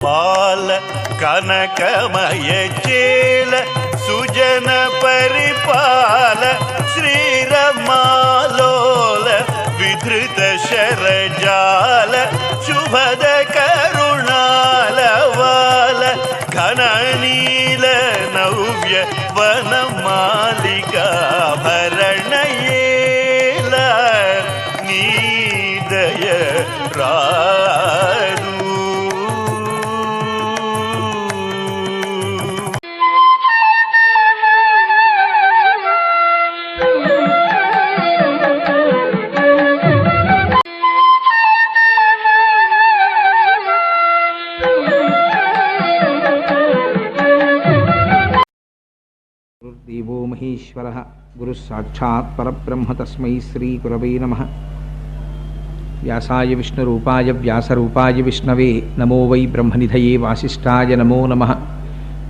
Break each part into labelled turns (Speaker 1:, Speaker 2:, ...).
Speaker 1: పాల కనకమయ చేల సుజన పరిపాల శ్రీరమాలోల విధృత శరజాల శుభద కరుణాల వాల ఘననీల నవ్య వనమాలికా భరణయేల నీదయ రాదు.
Speaker 2: దేవో మహేశ్వరః గురు సాక్షాత్ పరబ్రహ్మ తస్మై శ్రీ గురవే నమః. వ్యాసాయ విష్ణురూపాయ వ్యాసరూపాయ విష్ణవే నమో వై బ్రహ్మనిధయే వాసిష్ఠాయ నమో నమః.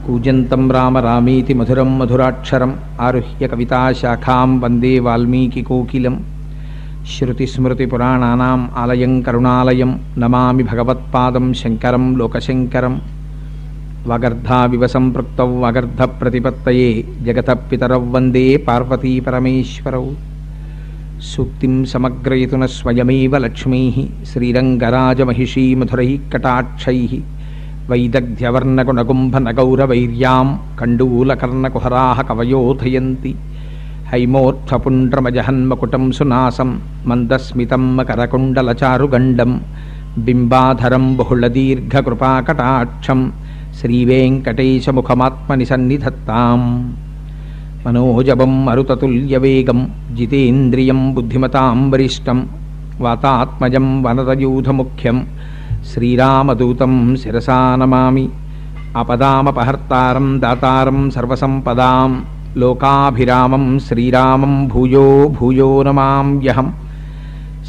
Speaker 2: కూజంతం రామ రామేతి మధురం మధురాక్షరం ఆరుహ్య కవితాశాఖాం వందే వాల్మీకికోకిలం. శ్రుతిస్మృతిపురాణానాం ఆలయం కరుణాలయం నమామి భగవత్పాదం శంకరం లోకశంకరం. వాగర్ధావివ సంపృక్తౌ వాగర్ధ ప్రతిపత్తయే జగతః పితరౌ వందే పార్వతీ పరమేశ్వరౌ. సూక్తిం సమగ్రయతున స్వయమేవ లక్ష్మీః శ్రీరంగరాజమహిషీ మధురైః కటాక్షైః. వైదగ్ధ్యవర్ణగుణగుంభనగౌరవైర్యాం కండూలకర్ణకుహరాः కవయోధయంతి. హైమోర్ధ్వపుండ్రమజహన్మకుటం సునాసం మందస్మితం మకరకుండలచారుగండం. బింబాధరం బహుళదీర్ఘకృపాకటాక్షం శ్రీవేంకటేశముఖమాత్మని సన్నిధత్తాం. మనోజవం మరుతతుల్యవేగం జితేంద్రియం బుద్ధిమతాం వరిష్టం. వాతాత్మజం వనరయూధముఖ్యం శ్రీరామదూతం శిరసా నమామి. ఆపదామపహర్తారం దాతారం సర్వసంపదాం లోకాభిరామం శ్రీరామం భూయో భూయో నమామ్యహం.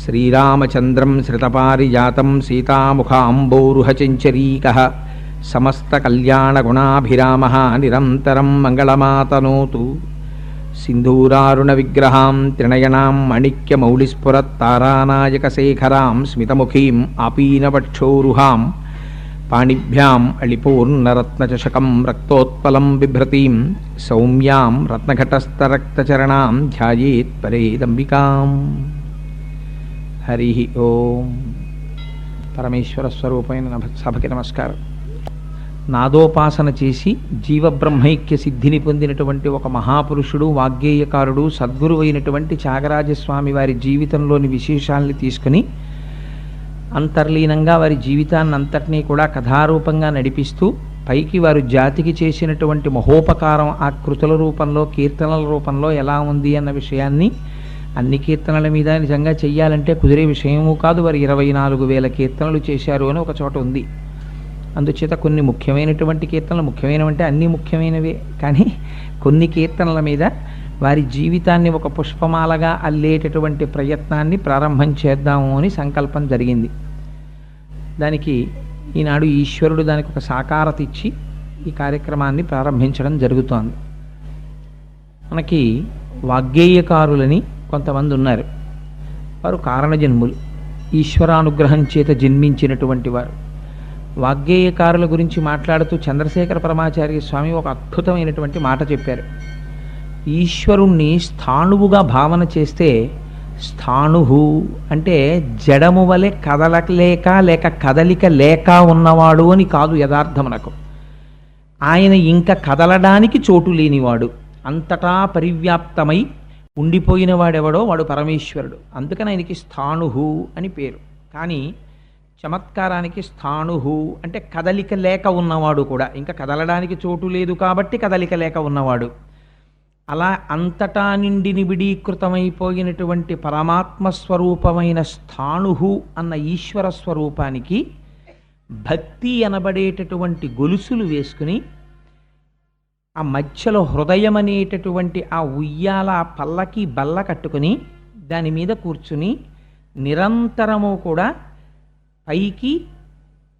Speaker 2: శ్రీరామచంద్రం శ్రితపారిజాతం సీతాముఖాంబోరుహచంచరీకః. సమస్తకల్యాణగుణాభిరామः నిరంతరం మంగళమాతనోతు. సింధూరారుణవిగ్రహాం త్రినయనాం మాణిక్యమౌళిస్ఫురత్తారానాయకశేఖరాం స్మితముఖీం ఆపీనవక్షోరుహాం. పాణిభ్యాం అళిపూర్ణరత్నచషకం రక్తోత్పలం బిభ్రతీం. సౌమ్యాం రత్నఘటస్థరక్తచరణాం ధ్యాయేత్ పరేదంబికాం. హరి ఓం. పరమేశ్వర స్వరూపమైన సభకి నమస్కారం. నాదోపాసన చేసి జీవబ్రహ్మైక్య సిద్ధిని పొందినటువంటి ఒక మహాపురుషుడు వాగ్గేయకారుడు సద్గురువు అయినటువంటి త్యాగరాజస్వామి వారి జీవితంలోని విశేషాలని తీసుకుని అంతర్లీనంగా వారి జీవితాన్ని అంతటినీ కూడా కథారూపంగా నడిపిస్తూ పైకి వారు జాతికి చేసినటువంటి మహోపకారం ఆ కృతుల రూపంలో కీర్తనల రూపంలో ఎలా ఉంది అన్న విషయాన్ని అన్ని కీర్తనల మీద నిజంగా చెయ్యాలంటే కుదిరే విషయము కాదు. వారు 24,000 కీర్తనలు చేశారు అని ఒక చోట ఉంది. అందుచేత కొన్ని ముఖ్యమైనటువంటి కీర్తనలు, ముఖ్యమైనవంటే అన్నీ ముఖ్యమైనవే, కానీ కొన్ని కీర్తనల మీద వారి జీవితాన్ని ఒక పుష్పమాలగా అల్లేటటువంటి ప్రయత్నాన్ని ప్రారంభం చేద్దాము అని సంకల్పం జరిగింది. దానికి ఈనాడు ఈశ్వరుడు దానికి ఒక సాకారత ఇచ్చి ఈ కార్యక్రమాన్ని ప్రారంభించడం జరుగుతోంది. మనకి వాగ్గేయకారులని కొంతమంది ఉన్నారు. వారు కారణజన్ములు, ఈశ్వరానుగ్రహం చేత జన్మించినటువంటి వారు. వాగ్గేయకారుల గురించి మాట్లాడుతూ చంద్రశేఖర పరమాచార్య స్వామి ఒక అద్భుతమైనటువంటి మాట చెప్పారు. ఈశ్వరుణ్ణి స్థాణువుగా భావన చేస్తే, స్థాణువు అంటే జడము వలె కదలలేక లేక కదలిక లేక ఉన్నవాడు అని కాదు యథార్థమునకు. ఆయన ఇంకా కదలడానికి చోటు లేనివాడు, అంతటా పరివ్యాప్తమై ఉండిపోయిన వాడెవడో వాడు పరమేశ్వరుడు. అందుకని ఆయనకి స్థాణువు అని పేరు. కానీ చమత్కారానికి స్థాణువు అంటే కదలిక లేక ఉన్నవాడు కూడా, ఇంకా కదలడానికి చోటు లేదు కాబట్టి కదలిక లేక ఉన్నవాడు. అలా అంతటా నిండి నిబిడీకృతమైపోయినటువంటి పరమాత్మ స్వరూపమైన స్థాణువు అన్న ఈశ్వర స్వరూపానికి భక్తి అనబడేటటువంటి గొలుసులు వేసుకుని ఆ మధ్యలో హృదయం అనేటటువంటి ఆ ఉయ్యాల పల్లకి బల్ల కట్టుకుని దాని మీద కూర్చుని నిరంతరము కూడా పైకి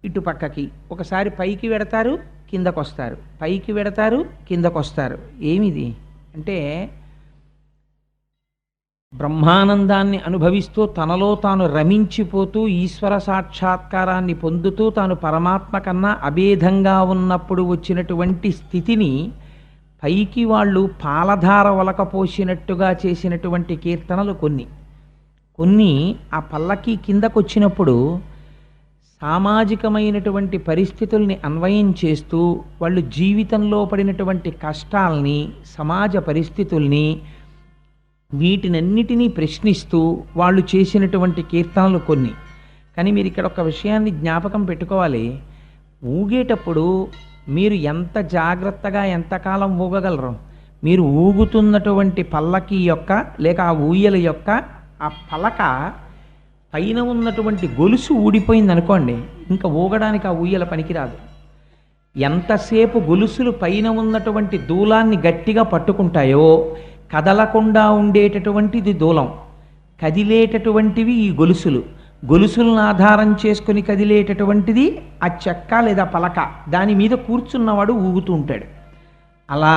Speaker 2: ఇటు పక్కకి ఒకసారి పైకి వెడతారు, కిందకొస్తారు, పైకి వెడతారు, కిందకొస్తారు. ఏమిది అంటే బ్రహ్మానందాన్ని అనుభవిస్తూ తనలో తాను రమించిపోతూ ఈశ్వర సాక్షాత్కారాన్ని పొందుతూ తాను పరమాత్మ కన్నా అభేదంగా ఉన్నప్పుడు వచ్చినటువంటి స్థితిని పైకి వాళ్ళు పాలధార ఒలకపోసినట్టుగా చేసినటువంటి కీర్తనలు కొన్ని కొన్ని ఆ పల్లకి కిందకొచ్చినప్పుడు సామాజికమైనటువంటి పరిస్థితుల్ని అన్వయం చేస్తూ వాళ్ళు జీవితంలో పడినటువంటి కష్టాల్ని, సమాజ పరిస్థితుల్ని, వీటినన్నిటినీ ప్రశ్నిస్తూ వాళ్ళు చేసినటువంటి కీర్తనలు కొన్ని. కానీ మీరు ఇక్కడ ఒక విషయాన్ని జ్ఞాపకం పెట్టుకోవాలి. ఊగేటప్పుడు మీరు ఎంత జాగ్రత్తగా ఎంతకాలం ఊగగలరు? మీరు ఊగుతున్నటువంటి పల్లకి యొక్క లేక ఆ ఊయల యొక్క ఆ పలక పైన ఉన్నటువంటి గొలుసు ఊడిపోయింది అనుకోండి, ఇంకా ఊగడానికి ఆ ఊయల పనికిరాదు. ఎంతసేపు గొలుసులు పైన ఉన్నటువంటి దూలాన్ని గట్టిగా పట్టుకుంటాయో కదలకుండా ఉండేటటువంటిది దూలం, కదిలేటటువంటివి ఈ గొలుసులు, గొలుసులను ఆధారం చేసుకుని కదిలేటటువంటిది ఆ చెక్క లేదా పలక, దాని మీద కూర్చున్నవాడు ఊగుతూ ఉంటాడు. అలా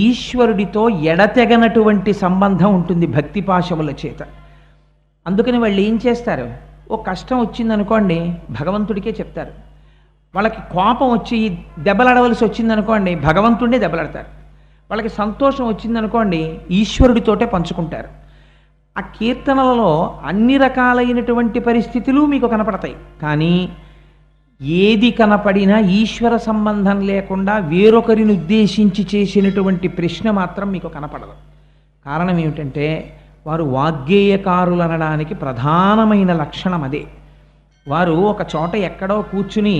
Speaker 2: ఈశ్వరుడితో ఎడతెగనటువంటి సంబంధం ఉంటుంది భక్తి పాశముల చేత. అందుకని వాళ్ళు ఏం చేస్తారు, ఓ కష్టం వచ్చిందనుకోండి భగవంతుడికే చెప్తారు. వాళ్ళకి కోపం వచ్చి దెబ్బలాడవలసి వచ్చిందనుకోండి భగవంతుడినే దెబ్బలాడతారు. వాళ్ళకి సంతోషం వచ్చిందనుకోండి ఈశ్వరుడితోటే పంచుకుంటారు. ఆ కీర్తనలలో అన్ని రకాలైనటువంటి పరిస్థితులు మీకు కనపడతాయి. కానీ ఏది కనపడినా ఈశ్వర సంబంధం లేకుండా వేరొకరిని ఉద్దేశించి చేసినటువంటి ప్రశ్న మాత్రం మీకు కనపడదు. కారణం ఏమిటంటే వారు వాగ్గేయకారులు అనడానికి ప్రధానమైన లక్షణం అదే. వారు ఒక చోట ఎక్కడో కూర్చుని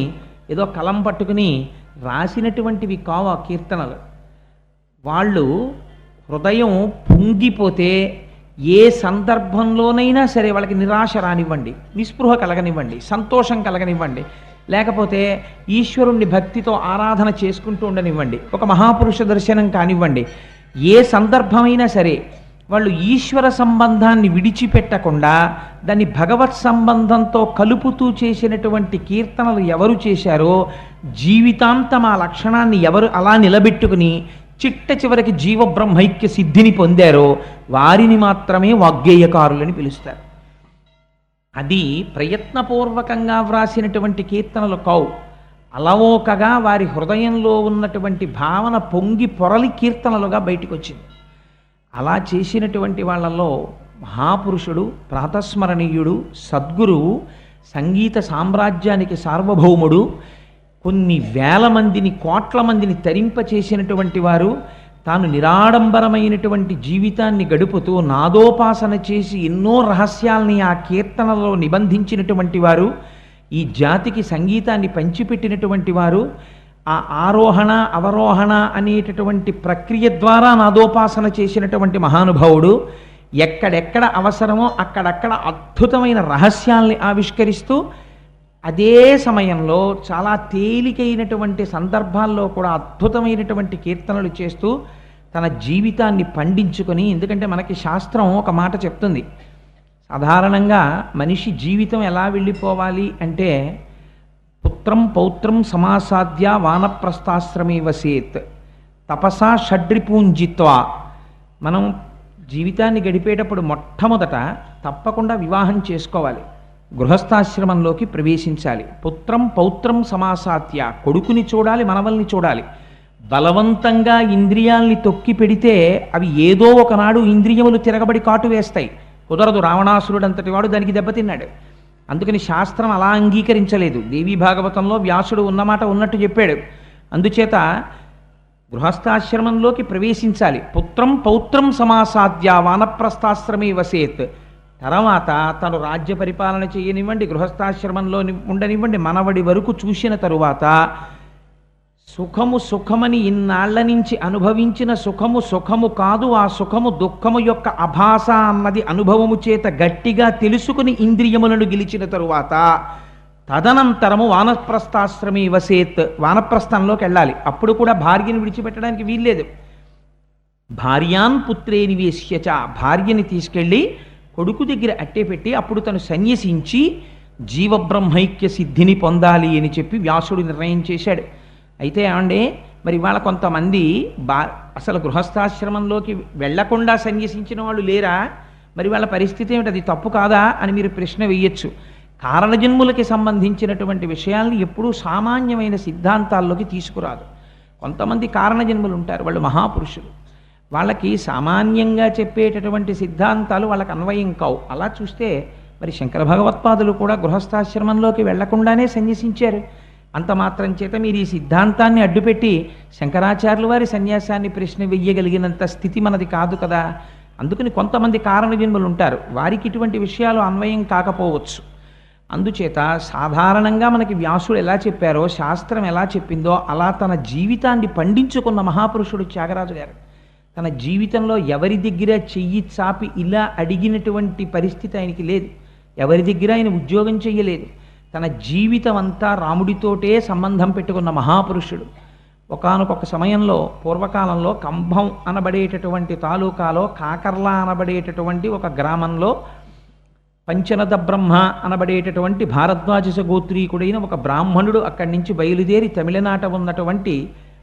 Speaker 2: ఏదో కలం పట్టుకుని రాసినటువంటివి కావు ఆ కీర్తనలు. వాళ్ళు హృదయం పొంగిపోతే ఏ సందర్భంలోనైనా సరే వాళ్ళకి నిరాశ రానివ్వండి, నిస్పృహ కలగనివ్వండి, సంతోషం కలగనివ్వండి, లేకపోతే ఈశ్వరుణ్ణి భక్తితో ఆరాధన చేసుకుంటూ ఉండనివ్వండి, ఒక మహాపురుష దర్శనం కానివ్వండి, ఏ సందర్భమైనా సరే వాళ్ళు ఈశ్వర సంబంధాన్ని విడిచిపెట్టకుండా దాన్ని భగవత్ సంబంధంతో కలుపుతూ చేసినటువంటి కీర్తనలు ఎవరు చేశారో జీవితాంతం ఆ లక్షణాన్ని ఎవరు అలా నిలబెట్టుకుని చిట్ట చివరికి జీవబ్రహ్మైక్య సిద్ధిని పొందారో వారిని మాత్రమే వాగ్గేయకారులని పిలుస్తారు. అది ప్రయత్నపూర్వకంగా వ్రాసినటువంటి కీర్తనలు కావు. అలవోకగా వారి హృదయంలో ఉన్నటువంటి భావన పొంగి పొరలి కీర్తనలుగా బయటికి వచ్చింది. అలా చేసినటువంటి వాళ్ళల్లో మహాపురుషుడు, ప్రాతస్మరణీయుడు, సద్గురువు, సంగీత సామ్రాజ్యానికి సార్వభౌముడు, కొన్ని వేల మందిని, కోట్ల మందిని తరింపచేసినటువంటి వారు, తాను నిరాడంబరమైనటువంటి జీవితాన్ని గడుపుతూ నాదోపాసన చేసి ఎన్నో రహస్యాల్ని ఆ కీర్తనలో నిబంధించినటువంటి వారు, ఈ జాతికి సంగీతాన్ని పంచిపెట్టినటువంటి వారు, ఆ ఆరోహణ అవరోహణ అనేటటువంటి ప్రక్రియ ద్వారా నాదోపాసన చేసినటువంటి మహానుభావుడు, ఎక్కడెక్కడ అవసరమో అక్కడక్కడ అద్భుతమైన రహస్యాల్ని ఆవిష్కరిస్తూ అదే సమయంలో చాలా తేలికైనటువంటి సందర్భాల్లో కూడా అద్భుతమైనటువంటి కీర్తనలు చేస్తూ తన జీవితాన్ని పండించుకొని, ఎందుకంటే మనకి శాస్త్రం ఒక మాట చెప్తుంది, సాధారణంగా మనిషి జీవితం ఎలా వెళ్ళిపోవాలి అంటే పుత్రం పౌత్రం సమాసాద్య వానప్రస్థాశ్రమే వసేత్ తపసా షడ్రిపూంజిత్వా. మనం జీవితాన్ని గడిపేటప్పుడు మొట్టమొదట తప్పకుండా వివాహం చేసుకోవాలి, గృహస్థాశ్రమంలోకి ప్రవేశించాలి. పుత్రం పౌత్రం సమాసాత్య, కొడుకుని చూడాలి, మనవల్ని చూడాలి. బలవంతంగా ఇంద్రియాల్ని తొక్కి పెడితే అవి ఏదో ఒకనాడు ఇంద్రియములు తిరగబడి కాటు వేస్తాయి. కుదరదు. రావణాసురుడు అంతటి వాడు దానికి దెబ్బతిన్నాడు. అందుకని శాస్త్రం అలా అంగీకరించలేదు. దేవీ భాగవతంలో వ్యాసుడు ఉన్నమాట ఉన్నట్టు చెప్పాడు. అందుచేత గృహస్థాశ్రమంలోకి ప్రవేశించాలి. పుత్రం పౌత్రం సమాసాద్య వానప్రస్థాశ్రమే వసేత్. తర్వాత తను రాజ్య పరిపాలన చేయనివ్వండి, గృహస్థాశ్రమంలో ఉండనివ్వండి, మనవడి వరకు చూసిన తరువాత సుఖము సుఖమని ఇన్నాళ్ల నుంచి అనుభవించిన సుఖము సుఖము కాదు, ఆ సుఖము దుఃఖము యొక్క అభాస అన్నది అనుభవము చేత గట్టిగా తెలుసుకుని ఇంద్రియములను గెలిచిన తరువాత తదనంతరము వానప్రస్థాశ్రమే వసేత్, వానప్రస్థంలోకి వెళ్ళాలి. అప్పుడు కూడా భార్యను విడిచిపెట్టడానికి వీల్లేదు. భార్యాన్ పుత్రే నివేశ్యచ, భార్యని తీసుకెళ్ళి కొడుకు దగ్గర అట్టే పెట్టి అప్పుడు తను సన్యసించి జీవబ్రహ్మైక్య సిద్ధిని పొందాలి అని చెప్పి వ్యాసుడు నిర్ణయం చేశాడు. అయితే ఏమండి, మరి ఇవాళ కొంతమంది అసలు గృహస్థాశ్రమంలోకి వెళ్లకుండా సన్యసించిన వాళ్ళు లేరా? మరి వాళ్ళ పరిస్థితి ఏమిటి, అది తప్పు కాదా అని మీరు ప్రశ్న వేయొచ్చు. కారణజన్ములకి సంబంధించినటువంటి విషయాల్ని ఎప్పుడూ సామాన్యమైన సిద్ధాంతాల్లోకి తీసుకురాదు. కొంతమంది కారణజన్ములు ఉంటారు, వాళ్ళు మహాపురుషులు, వాళ్ళకి సామాన్యంగా చెప్పేటటువంటి సిద్ధాంతాలు వాళ్ళకి అన్వయం కావు. అలా చూస్తే మరి శంకర భగవత్పాదులు కూడా గృహస్థాశ్రమంలోకి వెళ్లకుండానే సన్యసించారు. అంత మాత్రం చేత మీరు ఈ సిద్ధాంతాన్ని అడ్డుపెట్టి శంకరాచార్యుల వారి సన్యాసాన్ని ప్రశ్న వెయ్యగలిగినంత స్థితి మనది కాదు కదా. అందుకని కొంతమంది కారణజన్ములు ఉంటారు, వారికి ఇటువంటి విషయాలు అన్వయం కాకపోవచ్చు. అందుచేత సాధారణంగా మనకి వ్యాసుడు ఎలా చెప్పారో, శాస్త్రం ఎలా చెప్పిందో అలా తన జీవితాన్ని పండించుకున్న మహాపురుషుడు త్యాగరాజు గారు. తన జీవితంలో ఎవరి దగ్గర చెయ్యి చాపి ఇలా అడిగినటువంటి పరిస్థితి ఆయనకి లేదు. ఎవరి దగ్గర ఆయన ఉద్యోగం చెయ్యలేదు. తన జీవితం అంతా రాముడితోటే సంబంధం పెట్టుకున్న మహాపురుషుడు. ఒకానొక సమయంలో పూర్వకాలంలో కంభం అనబడేటటువంటి తాలూకాలో కాకర్లా అనబడేటటువంటి ఒక గ్రామంలో పంచనద బ్రహ్మ అనబడేటటువంటి భారద్వాజ గోత్రీకుడైన ఒక బ్రాహ్మణుడు అక్కడి నుంచి బయలుదేరి తమిళనాట ఉన్నటువంటి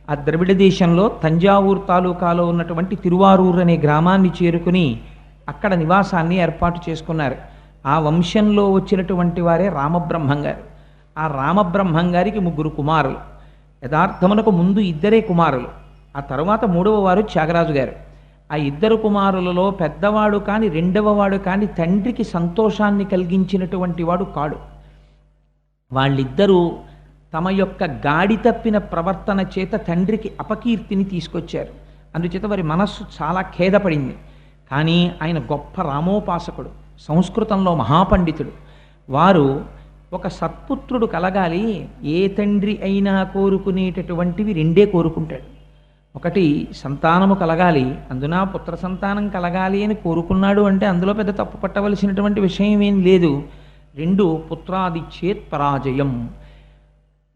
Speaker 2: ఆ ద్రవిడ దేశంలో తంజావూరు తాలూకాలో ఉన్నటువంటి తిరువారూరు అనే గ్రామాన్ని చేరుకుని అక్కడ నివాసాన్ని ఏర్పాటు చేసుకున్నారు. ఆ వంశంలో వచ్చినటువంటి వారే రామబ్రహ్మం గారు. ఆ రామబ్రహ్మం గారికి 3 కుమారులు. యథార్థమునకు ముందు 2 కుమారులు, ఆ తర్వాత 3వ వారు త్యాగరాజు గారు. ఆ 2 కుమారులలో పెద్దవాడు కాని 2వ వాడు కాని తండ్రికి సంతోషాన్ని కలిగించినటువంటి వాడు కాడు. వాళ్ళిద్దరూ తమ యొక్క గాడి తప్పిన ప్రవర్తన చేత తండ్రికి అపకీర్తిని తీసుకొచ్చారు. అందుచేత వారి మనస్సు చాలా ఖేదపడింది. కానీ ఆయన గొప్ప రామోపాసకుడు, సంస్కృతంలో మహాపండితుడు. వారు ఒక సత్పుత్రుడు కలగాలి, ఏ తండ్రి అయినా కోరుకునేటటువంటివి 2 కోరుకుంటాడు. ఒకటి సంతానము కలగాలి, అందున పుత్ర సంతానం కలగాలి అని కోరుకున్నాడు అంటే అందులో పెద్ద తప్పు పట్టవలసినటువంటి విషయం ఏం లేదు. 2 పుత్రాదిచ్చేత్ పరాజయం.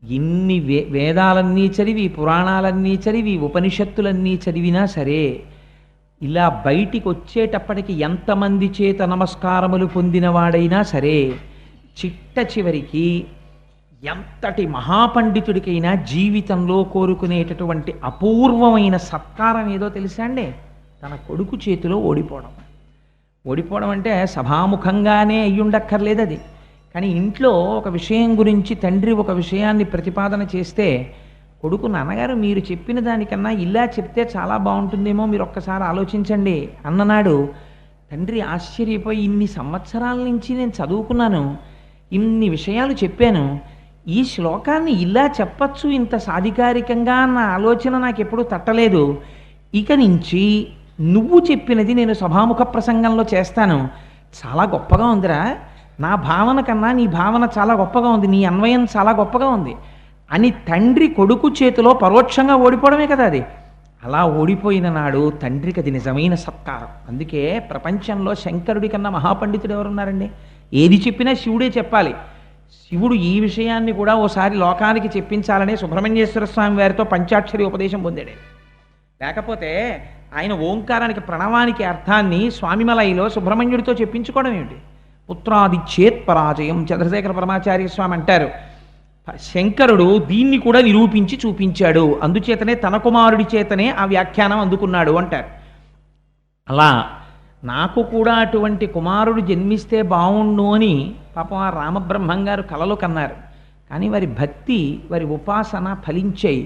Speaker 2: ఇన్ని వేదాలన్నీ చదివి, పురాణాలన్నీ చదివి, ఉపనిషత్తులన్నీ చదివినా సరే ఇలా బయటికి వచ్చేటప్పటికి ఎంతమంది చేత నమస్కారములు పొందినవాడైనా సరే చిట్ట చివరికి ఎంతటి మహాపండితుడికైనా జీవితంలో కోరుకునేటటువంటి అపూర్వమైన సత్కారం ఏదో తెలుసా అండి? తన కొడుకు చేతిలో ఓడిపోవడం. ఓడిపోవడం అంటే సభాముఖంగానే అయ్యుండక్కర్లేదు అది. కానీ ఇంట్లో ఒక విషయం గురించి తండ్రి ఒక విషయాన్ని ప్రతిపాదన చేస్తే కొడుకు, నాన్నగారు మీరు చెప్పిన దానికన్నా ఇలా చెప్తే చాలా బాగుంటుందేమో, మీరు ఒక్కసారి ఆలోచించండి అన్ననాడు తండ్రి ఆశ్చర్యపోయి, ఇన్ని సంవత్సరాల నుంచి నేను చదువుకున్నాను, ఇన్ని విషయాలు చెప్పాను, ఈ శ్లోకాన్ని ఇలా చెప్పచ్చు ఇంత సాధికారికంగా అన్న ఆలోచన నాకు ఎప్పుడూ తట్టలేదు. ఇక నుంచి నువ్వు చెప్పినది నేను సభాముఖ ప్రసంగంలో చేస్తాను. చాలా గొప్పగా ఉందిరా, నా భావన కన్నా నీ భావన చాలా గొప్పగా ఉంది, నీ అన్వయం చాలా గొప్పగా ఉంది అని తండ్రి కొడుకు చేతిలో పరోక్షంగా ఓడిపోవడమే కదా అది. అలా ఓడిపోయిన నాడు తండ్రికి అది నిజమైన సత్కారం. అందుకే ప్రపంచంలో శంకరుడి కన్నా మహాపండితుడు ఎవరున్నారండి? ఏది చెప్పినా శివుడే చెప్పాలి. శివుడు ఈ విషయాన్ని కూడా ఓసారి లోకానికి చెప్పించాలనే సుబ్రహ్మణ్యేశ్వర స్వామి వారితో పంచాక్షరి ఉపదేశం పొందాడు. లేకపోతే ఆయన ఓంకారానికి, ప్రణవానికి అర్థాన్ని స్వామిమలైలో సుబ్రహ్మణ్యుడితో చెప్పించుకోవడం ఏమిటి? పుత్రాదిచ్చేత్ పరాజయం. చంద్రశేఖర పరమాచార్య స్వామి అంటారు, శంకరుడు దీన్ని కూడా నిరూపించి చూపించాడు, అందుచేతనే తన కుమారుడి చేతనే ఆ వ్యాఖ్యానం అందుకున్నాడు అంటారు. అలా నాకు కూడా అటువంటి కుమారుడు జన్మిస్తే బావుండు అని పాపం ఆ రామబ్రహ్మం గారు కలలు కన్నారు. కానీ వారి భక్తి, వారి ఉపాసన ఫలించాయి.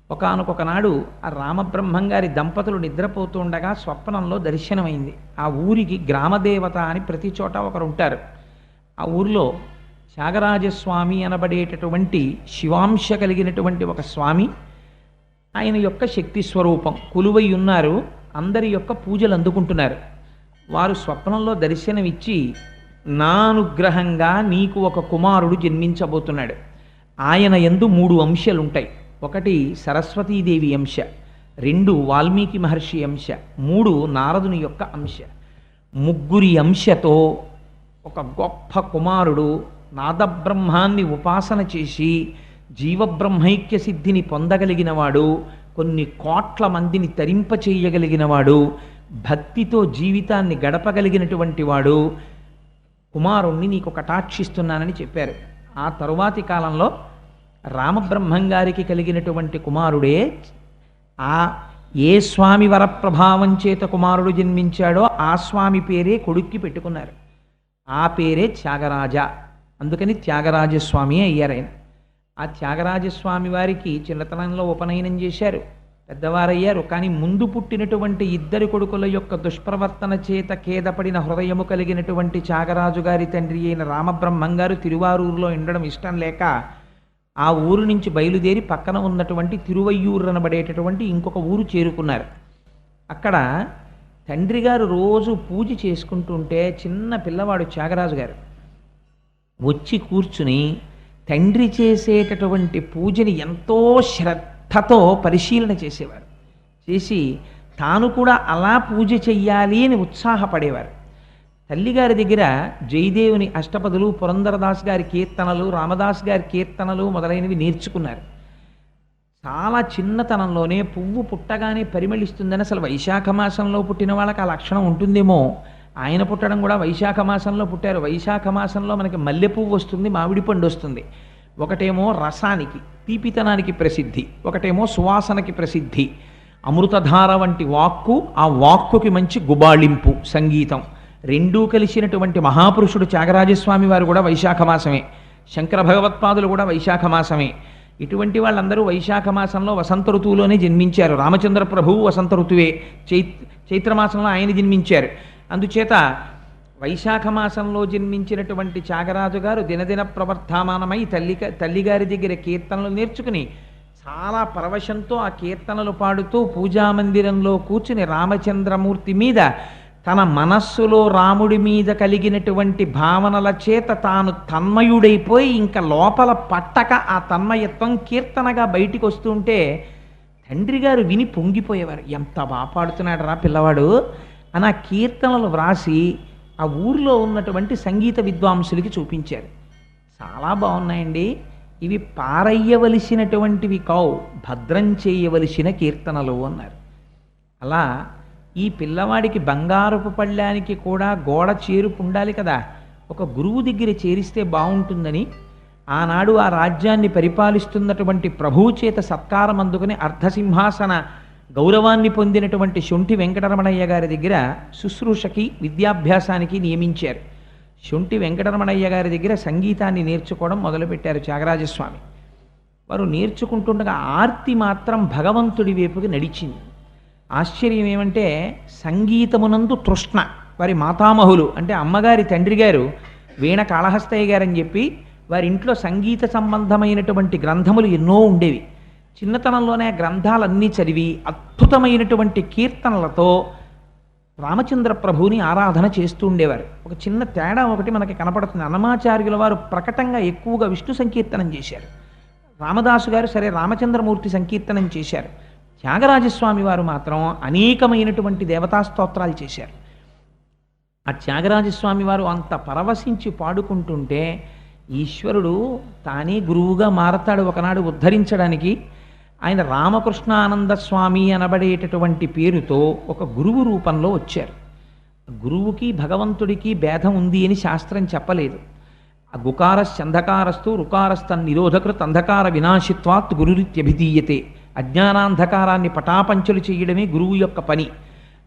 Speaker 2: ఒకానొకనాడు ఆ రామబ్రహ్మం గారి దంపతులు నిద్రపోతుండగా స్వప్నంలో దర్శనమైంది. ఆ ఊరికి గ్రామదేవత అని ప్రతి చోట ఒకరు ఉంటారు. ఆ ఊరిలో త్యాగరాజస్వామి అనబడేటటువంటి శివాంశ కలిగినటువంటి ఒక స్వామి, ఆయన యొక్క శక్తి స్వరూపం కొలువై ఉన్నారు. అందరి యొక్క పూజలు అందుకుంటున్నారు. వారు స్వప్నంలో దర్శనమిచ్చి, నా అనుగ్రహంగా నీకు ఒక కుమారుడు జన్మించబోతున్నాడు. ఆయన యందు 3 అంశాలుంటాయి. ఒకటి సరస్వతీదేవి అంశ, 2 వాల్మీకి మహర్షి అంశ, 3 నారదుని యొక్క అంశ. 3 అంశతో ఒక గొప్ప కుమారుడు నాదబ్రహ్మాన్ని ఉపాసన చేసి జీవబ్రహ్మైక్య సిద్ధిని పొందగలిగినవాడు, కొన్ని కోట్ల మందిని తరింపచేయగలిగినవాడు, భక్తితో జీవితాన్ని గడపగలిగినటువంటి వాడు కుమారుణ్ణి నీకు కటాక్షిస్తున్నానని చెప్పారు. ఆ తరువాతి కాలంలో రామబ్రహ్మం గారికి కలిగినటువంటి కుమారుడే ఆ ఏ స్వామి వరప్రభావం చేత కుమారుడు జన్మించాడో ఆ స్వామి పేరే కొడుక్కి పెట్టుకున్నారు. ఆ పేరే త్యాగరాజ. అందుకని త్యాగరాజస్వామి అయ్యారు ఆయన. ఆ త్యాగరాజస్వామి వారికి చిన్నతనంలో ఉపనయనం చేశారు, పెద్దవారయ్యారు. కానీ ముందు పుట్టినటువంటి ఇద్దరి కొడుకుల యొక్క దుష్ప్రవర్తన చేత ఖేదపడిన హృదయము కలిగినటువంటి త్యాగరాజు గారి తండ్రి అయిన రామబ్రహ్మం గారు తిరువారూరులో ఉండడం ఇష్టం లేక ఆ ఊరు నుంచి బయలుదేరి పక్కన ఉన్నటువంటి తిరువయ్యూరు అనబడేటటువంటి ఇంకొక ఊరు చేరుకున్నారు. అక్కడ తండ్రి గారు రోజు పూజ చేసుకుంటుంటే చిన్న పిల్లవాడు త్యాగరాజు గారు వచ్చి కూర్చుని తండ్రి చేసేటటువంటి పూజని ఎంతో శ్రద్ధతో పరిశీలన చేసేవారు. చేసి తాను కూడా అలా పూజ చెయ్యాలి అని ఉత్సాహపడేవారు. తల్లిగారి దగ్గర జయదేవుని అష్టపదులు, పురంధరదాస్ గారి కీర్తనలు, రామదాస్ గారి కీర్తనలు మొదలైనవి నేర్చుకున్నారు. చాలా చిన్నతనంలోనే పువ్వు పుట్టగానే పరిమళిస్తుందని అసలు వైశాఖ మాసంలో పుట్టిన వాళ్ళకి ఆ లక్షణం ఉంటుందేమో. ఆయన పుట్టడం కూడా వైశాఖ మాసంలో పుట్టారు. వైశాఖ మాసంలో మనకి మల్లె పువ్వు వస్తుంది, మామిడి పండు వస్తుంది. ఒకటేమో రసానికి, తీపితనానికి ప్రసిద్ధి, ఒకటేమో సువాసనకి ప్రసిద్ధి. అమృతధార వంటి వాక్కు, ఆ వాక్కుకి మంచి గుబాళింపు సంగీతం రెండూ కలిసినటువంటి మహాపురుషుడు త్యాగరాజస్వామి వారు కూడా వైశాఖ మాసమే. శంకర భగవత్పాదులు కూడా వైశాఖ మాసమే. ఇటువంటి వాళ్ళందరూ వైశాఖ మాసంలో వసంత ఋతువులోనే జన్మించారు. రామచంద్ర ప్రభువు వసంత ఋతువే, చైత్రమాసంలో ఆయన జన్మించారు. అందుచేత వైశాఖ మాసంలో జన్మించినటువంటి త్యాగరాజు గారు దినదిన ప్రవర్ధమానమై తల్లిగారి దగ్గర కీర్తనలు నేర్చుకుని చాలా పరవశంతో ఆ కీర్తనలు పాడుతూ పూజామందిరంలో కూర్చుని రామచంద్రమూర్తి మీద, తన మనస్సులో రాముడి మీద కలిగినటువంటి భావనల చేత తాను తన్మయుడైపోయి ఇంకా లోపల పట్టక ఆ తన్మయత్వం కీర్తనగా బయటికి వస్తుంటే తండ్రి గారు విని పొంగిపోయేవారు. ఎంత బాగా పాడుతున్నాడు రా పిల్లవాడు అని ఆ కీర్తనలు వ్రాసి ఆ ఊరిలో ఉన్నటువంటి సంగీత విద్వాంసులకి చూపించారు. చాలా బాగున్నాయండి, ఇవి పారయ్యవలసినటువంటివి కావు, భద్రం చేయవలసిన కీర్తనలు అన్నారు. అలా ఈ పిల్లవాడికి బంగారపు పళ్ళానికి కూడా గోడ చేరుపు ఉండాలి కదా, ఒక గురువు దగ్గర చేరిస్తే బాగుంటుందని ఆనాడు ఆ రాజ్యాన్ని పరిపాలిస్తున్నటువంటి ప్రభువు చేత సత్కారం అందుకుని అర్ధసింహాసన గౌరవాన్ని పొందినటువంటి శొంఠి వెంకటరమణయ్య గారి దగ్గర శుశ్రూషకి, విద్యాభ్యాసానికి నియమించారు. శొంఠి వెంకటరమణయ్య గారి దగ్గర సంగీతాన్ని నేర్చుకోవడం మొదలుపెట్టారు త్యాగరాజస్వామి వారు. నేర్చుకుంటుండగా ఆర్తి మాత్రం భగవంతుడి వైపుకి నడిచింది. ఆశ్చర్యం ఏమంటే సంగీతమునందు తృష్ణ. వారి మాతామహులు అంటే అమ్మగారి తండ్రి గారు వీణ కాళహస్తయ్య గారని చెప్పి వారి ఇంట్లో సంగీత సంబంధమైనటువంటి గ్రంథములు ఎన్నో ఉండేవి. చిన్నతనంలోనే ఆ గ్రంథాలన్నీ చదివి అద్భుతమైనటువంటి కీర్తనలతో రామచంద్ర ప్రభువుని ఆరాధన చేస్తూ ఉండేవారు. ఒక చిన్న తేడా ఒకటి మనకి కనపడుతుంది. అన్నమాచార్యుల వారు ప్రకటంగా ఎక్కువగా విష్ణు సంకీర్తనం చేశారు. రామదాసు గారు సరే రామచంద్రమూర్తి సంకీర్తనం చేశారు. త్యాగరాజస్వామి వారు మాత్రం అనేకమైనటువంటి దేవతా స్తోత్రాలు చేశారు. ఆ త్యాగరాజస్వామి వారు అంత పరవశించి పాడుకుంటుంటే ఈశ్వరుడు తానే గురువుగా మారతాడు ఒకనాడు ఉద్ధరించడానికి. ఆయన రామకృష్ణానంద స్వామి అనబడేటటువంటి పేరుతో ఒక గురువు రూపంలో వచ్చారు. గురువుకి భగవంతుడికి భేదం ఉంది అని శాస్త్రం చెప్పలేదు. ఆ గుకారశ్చంధకారస్తు రుకారస్తన్ నిరోధకృత్ అంధకార వినాశిత్వాత్ గురురిత్యభిధీయతే. అజ్ఞానాంధకారాన్ని పటాపంచలు చేయడమే గురువు యొక్క పని.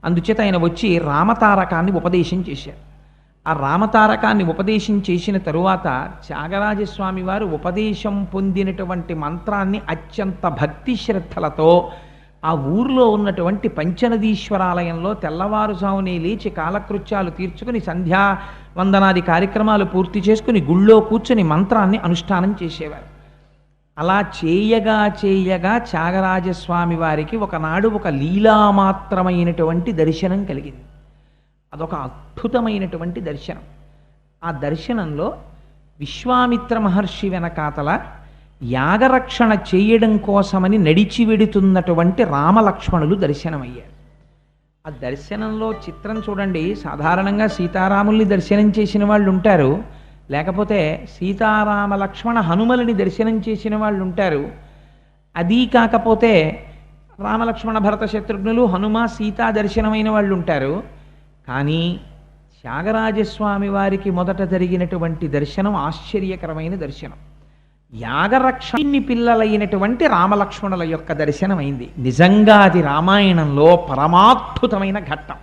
Speaker 2: అందుచేత ఆయన వచ్చి రామతారకాన్ని ఉపదేశం చేశారు. ఆ రామతారకాన్ని ఉపదేశం చేసిన తరువాత త్యాగరాజస్వామి వారు ఉపదేశం పొందినటువంటి మంత్రాన్ని అత్యంత భక్తి శ్రద్ధలతో ఆ ఊరిలో ఉన్నటువంటి పంచనదీశ్వరాలయంలో తెల్లవారుజామునే లేచి కాలకృత్యాలు తీర్చుకుని సంధ్యావందనాది కార్యక్రమాలు పూర్తి చేసుకుని గుళ్ళో కూర్చుని మంత్రాన్ని అనుష్ఠానం చేసేవారు. అలా చేయగా చేయగా త్యాగరాజస్వామి వారికి ఒకనాడు ఒక లీలామాత్రమైనటువంటి దర్శనం కలిగింది. అదొక అద్భుతమైనటువంటి దర్శనం. ఆ దర్శనంలో విశ్వామిత్ర మహర్షి వెనకాతల యాగరక్షణ చేయడం కోసమని నడిచి వెడుతున్నటువంటి రామలక్ష్మణులు దర్శనమయ్యారు. ఆ దర్శనంలో చిత్రం చూడండి. సాధారణంగా సీతారాముల్ని దర్శనం చేసిన వాళ్ళు ఉంటారు, లేకపోతే సీతారామ లక్ష్మణ హనుమలని దర్శనం చేసిన వాళ్ళు ఉంటారు. అది కాకపోతే రామలక్ష్మణ భరత శత్రుఘ్నులు హనుమ సీతా దర్శనమైన వాళ్ళు ఉంటారు. కానీ త్యాగరాజస్వామి వారికి మొదట జరిగినటువంటి దర్శనం ఆశ్చర్యకరమైన దర్శనం. యాగరక్షణి పిల్లలైనటువంటి రామలక్ష్మణుల యొక్క దర్శనమైంది. నిజంగా అది రామాయణంలో పరమాద్భుతమైన ఘట్టం.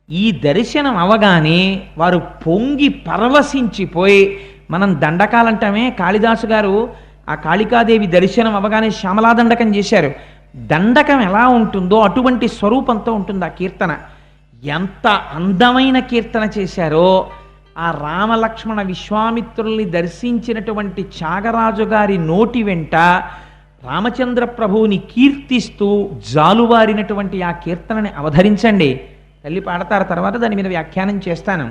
Speaker 2: ఈ దర్శనం అవగానే వారు పొంగి పరవశించిపోయి, మనం దండకాలంటామే, కాళిదాసు గారు ఆ కాళికాదేవి దర్శనం అవగానే శ్యామలా దండకం చేశారు. దండకం ఎలా ఉంటుందో అటువంటి స్వరూపంతో ఉంటుంది ఆ కీర్తన. ఎంత అందమైన కీర్తన చేశారో, ఆ రామలక్ష్మణ విశ్వామిత్రుల్ని దర్శించినటువంటి త్యాగరాజు గారి నోటి వెంట రామచంద్ర ప్రభువుని కీర్తిస్తూ జాలువారినటువంటి ఆ కీర్తనని అవధరించండి. తల్లి పాడతారు, తర్వాత దాని మీద వ్యాఖ్యానం చేస్తాను.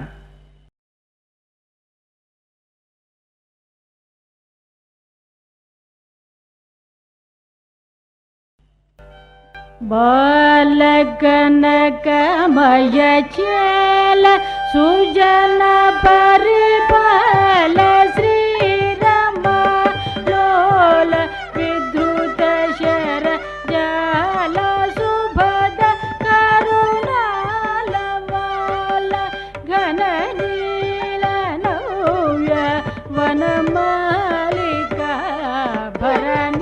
Speaker 3: బాలగనకమయ చేల సుజన పరిపాల శ్రీరమ లోల విద్రుత శర జాల సుభద కరుణాల వాల ఘన నీల నవ్య వనమాలికా భరణ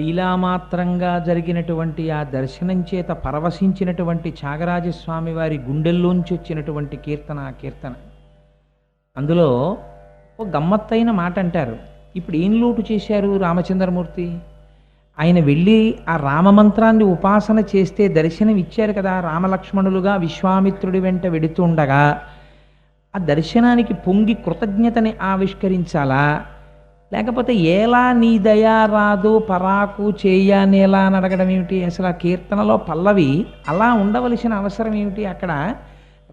Speaker 2: లీలామాత్రంగా జరిగినటువంటి ఆ దర్శనం చేత పరవశించినటువంటి త్యాగరాజస్వామి వారి గుండెల్లోంచి వచ్చినటువంటి కీర్తన ఆ కీర్తన. అందులో ఓ గమ్మత్తైన మాట అంటారు. ఇప్పుడు ఏం లోటు చేశారు రామచంద్రమూర్తి? ఆయన వెళ్ళి ఆ రామమంత్రాన్ని ఉపాసన చేస్తే దర్శనం ఇచ్చారు కదా, రామలక్ష్మణులుగా విశ్వామిత్రుడి వెంట వెడుతుండగా ఆ దర్శనానికి పొంగి కృతజ్ఞతని ఆవిష్కరించాలా, లేకపోతే ఎలా నీ దయా రాదు పరాకు చేయనేలా అని అడగడం ఏమిటి? అసలు ఆ కీర్తనలో పల్లవి అలా ఉండవలసిన అవసరం ఏమిటి? అక్కడ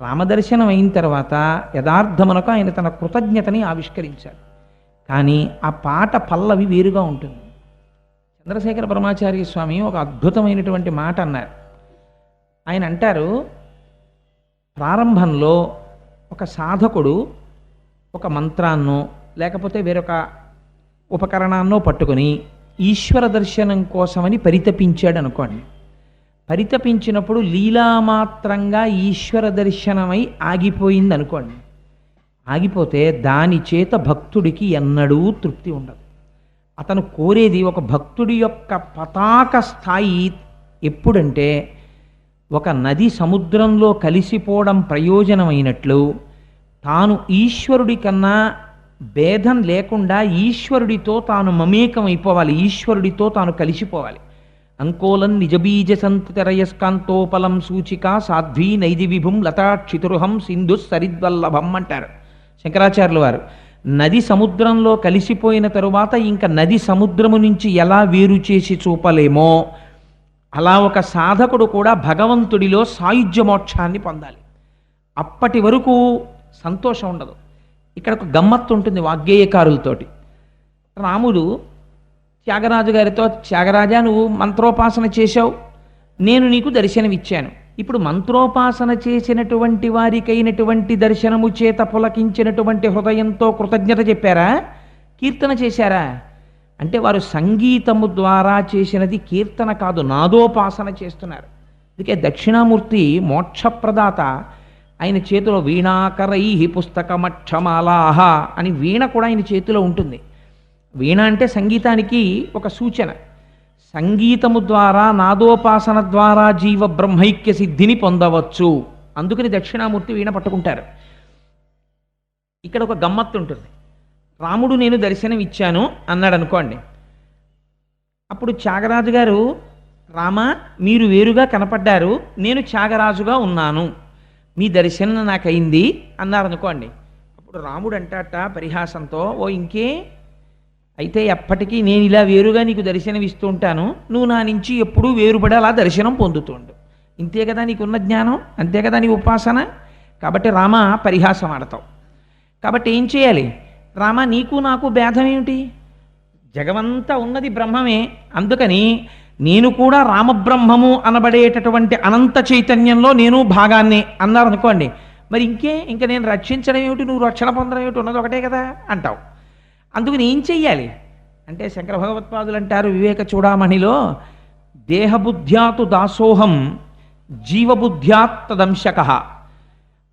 Speaker 2: రామదర్శనం అయిన తర్వాత యథార్థమునకు ఆయన తన కృతజ్ఞతని ఆవిష్కరించాడు. కానీ ఆ పాట పల్లవి వేరుగా ఉంటుంది. చంద్రశేఖర పరమాచార్య స్వామి ఒక అద్భుతమైనటువంటి మాట అన్నారు. ఆయన అంటారు, ప్రారంభంలో ఒక సాధకుడు ఒక మంత్రాన్నో లేకపోతే వేరొక ఉపకరణాన్నో పట్టుకొని ఈశ్వర దర్శనం కోసమని పరితపించాడు అనుకోండి. పరితపించినప్పుడు లీలామాత్రంగా ఈశ్వర దర్శనమై ఆగిపోయింది అనుకోండి. ఆగిపోతే దాని చేత భక్తుడికి ఎన్నడూ తృప్తి ఉండదు. అతను కోరేది ఒక భక్తుడి యొక్క పతాక స్థాయి ఎప్పుడంటే ఒక నది సముద్రంలో కలిసిపోవడం ప్రయోజనమైనట్లు తాను ఈశ్వరుడి కన్నా భేదం లేకుండా ఈశ్వరుడితో తాను మమేకం అయిపోవాలి, ఈశ్వరుడితో తాను కలిసిపోవాలి. అంకోలం నిజబీజ సంతరయస్కాంతోపలం సూచిక సాధ్వీ నైది విభుం లతాక్షితురుహం సింధు సరిద్వల్లభం అంటారు శంకరాచార్యుల వారు. నది సముద్రంలో కలిసిపోయిన తరువాత ఇంకా నది సముద్రము నుంచి ఎలా వేరు చేసి చూపలేమో అలా ఒక సాధకుడు కూడా భగవంతుడిలో సాయుధ్య మోక్షాన్ని పొందాలి. అప్పటి వరకు సంతోషం ఉండదు. ఇక్కడ ఒక గమ్మత్తు ఉంటుంది వాగ్గేయకారులతోటి. రాముడు త్యాగరాజు గారితో, త్యాగరాజా నువ్వు మంత్రోపాసన చేశావు, నేను నీకు దర్శనమిచ్చాను. ఇప్పుడు మంత్రోపాసన చేసినటువంటి వారికైనటువంటి దర్శనము చేత పులకించినటువంటి హృదయంతో కృతజ్ఞత చెప్పారా, కీర్తన చేశారా అంటే వారు సంగీతము ద్వారా చేసినది కీర్తన కాదు, నాదోపాసన చేస్తున్నారు. అందుకే దక్షిణామూర్తి మోక్షప్రదాత. ఆయన చేతిలో వీణాకరై పుస్తకమక్షమాలాహ అని వీణ కూడా ఆయన చేతిలో ఉంటుంది. వీణ అంటే సంగీతానికి ఒక సూచన. సంగీతము ద్వారా నాదోపాసన ద్వారా జీవ బ్రహ్మైక్య సిద్ధిని పొందవచ్చు. అందుకని దక్షిణామూర్తి వీణ పట్టుకుంటారు. ఇక్కడ ఒక గమ్మత్తు ఉంటుంది. రాముడు నేను దర్శనం ఇచ్చాను అన్నాడు అనుకోండి. అప్పుడు త్యాగరాజు గారు, రామ మీరు వేరుగా కనపడ్డారు, నేను త్యాగరాజుగా ఉన్నాను, మీ దర్శనం నాకైంది అన్నారు అనుకోండి. అప్పుడు రాముడు అంటాట పరిహాసంతో, ఓ ఇంకే అయితే ఎప్పటికీ నేను ఇలా వేరుగా నీకు దర్శనం ఇస్తూ ఉంటాను, నువ్వు నా నుంచి ఎప్పుడూ వేరుపడి అలా దర్శనం పొందుతుండు. ఇంతే కదా నీకున్న జ్ఞానం, అంతే కదా నీ ఉపాసన. కాబట్టి రామ పరిహాసం ఆడతావు. కాబట్టి ఏం చేయాలి? రామ నీకు నాకు భేదం ఏమిటి? జగమంతా ఉన్నది బ్రహ్మమే. అందుకని నేను కూడా రామబ్రహ్మము అనబడేటటువంటి అనంత చైతన్యంలో నేను భాగాన్ని అన్నారు అనుకోండి. మరి ఇంకా నేను రక్షించడం ఏమిటి, నువ్వు రక్షణ పొందడం ఏమిటి, ఉన్నది ఒకటే కదా అంటావు. అందుకని ఏం చెయ్యాలి అంటే శంకర భగవత్పాదులు అంటారు వివేక చూడామణిలో, దేహబుద్ధ్యాతు దాసోహం జీవబుద్ధ్యాత్ తదంశక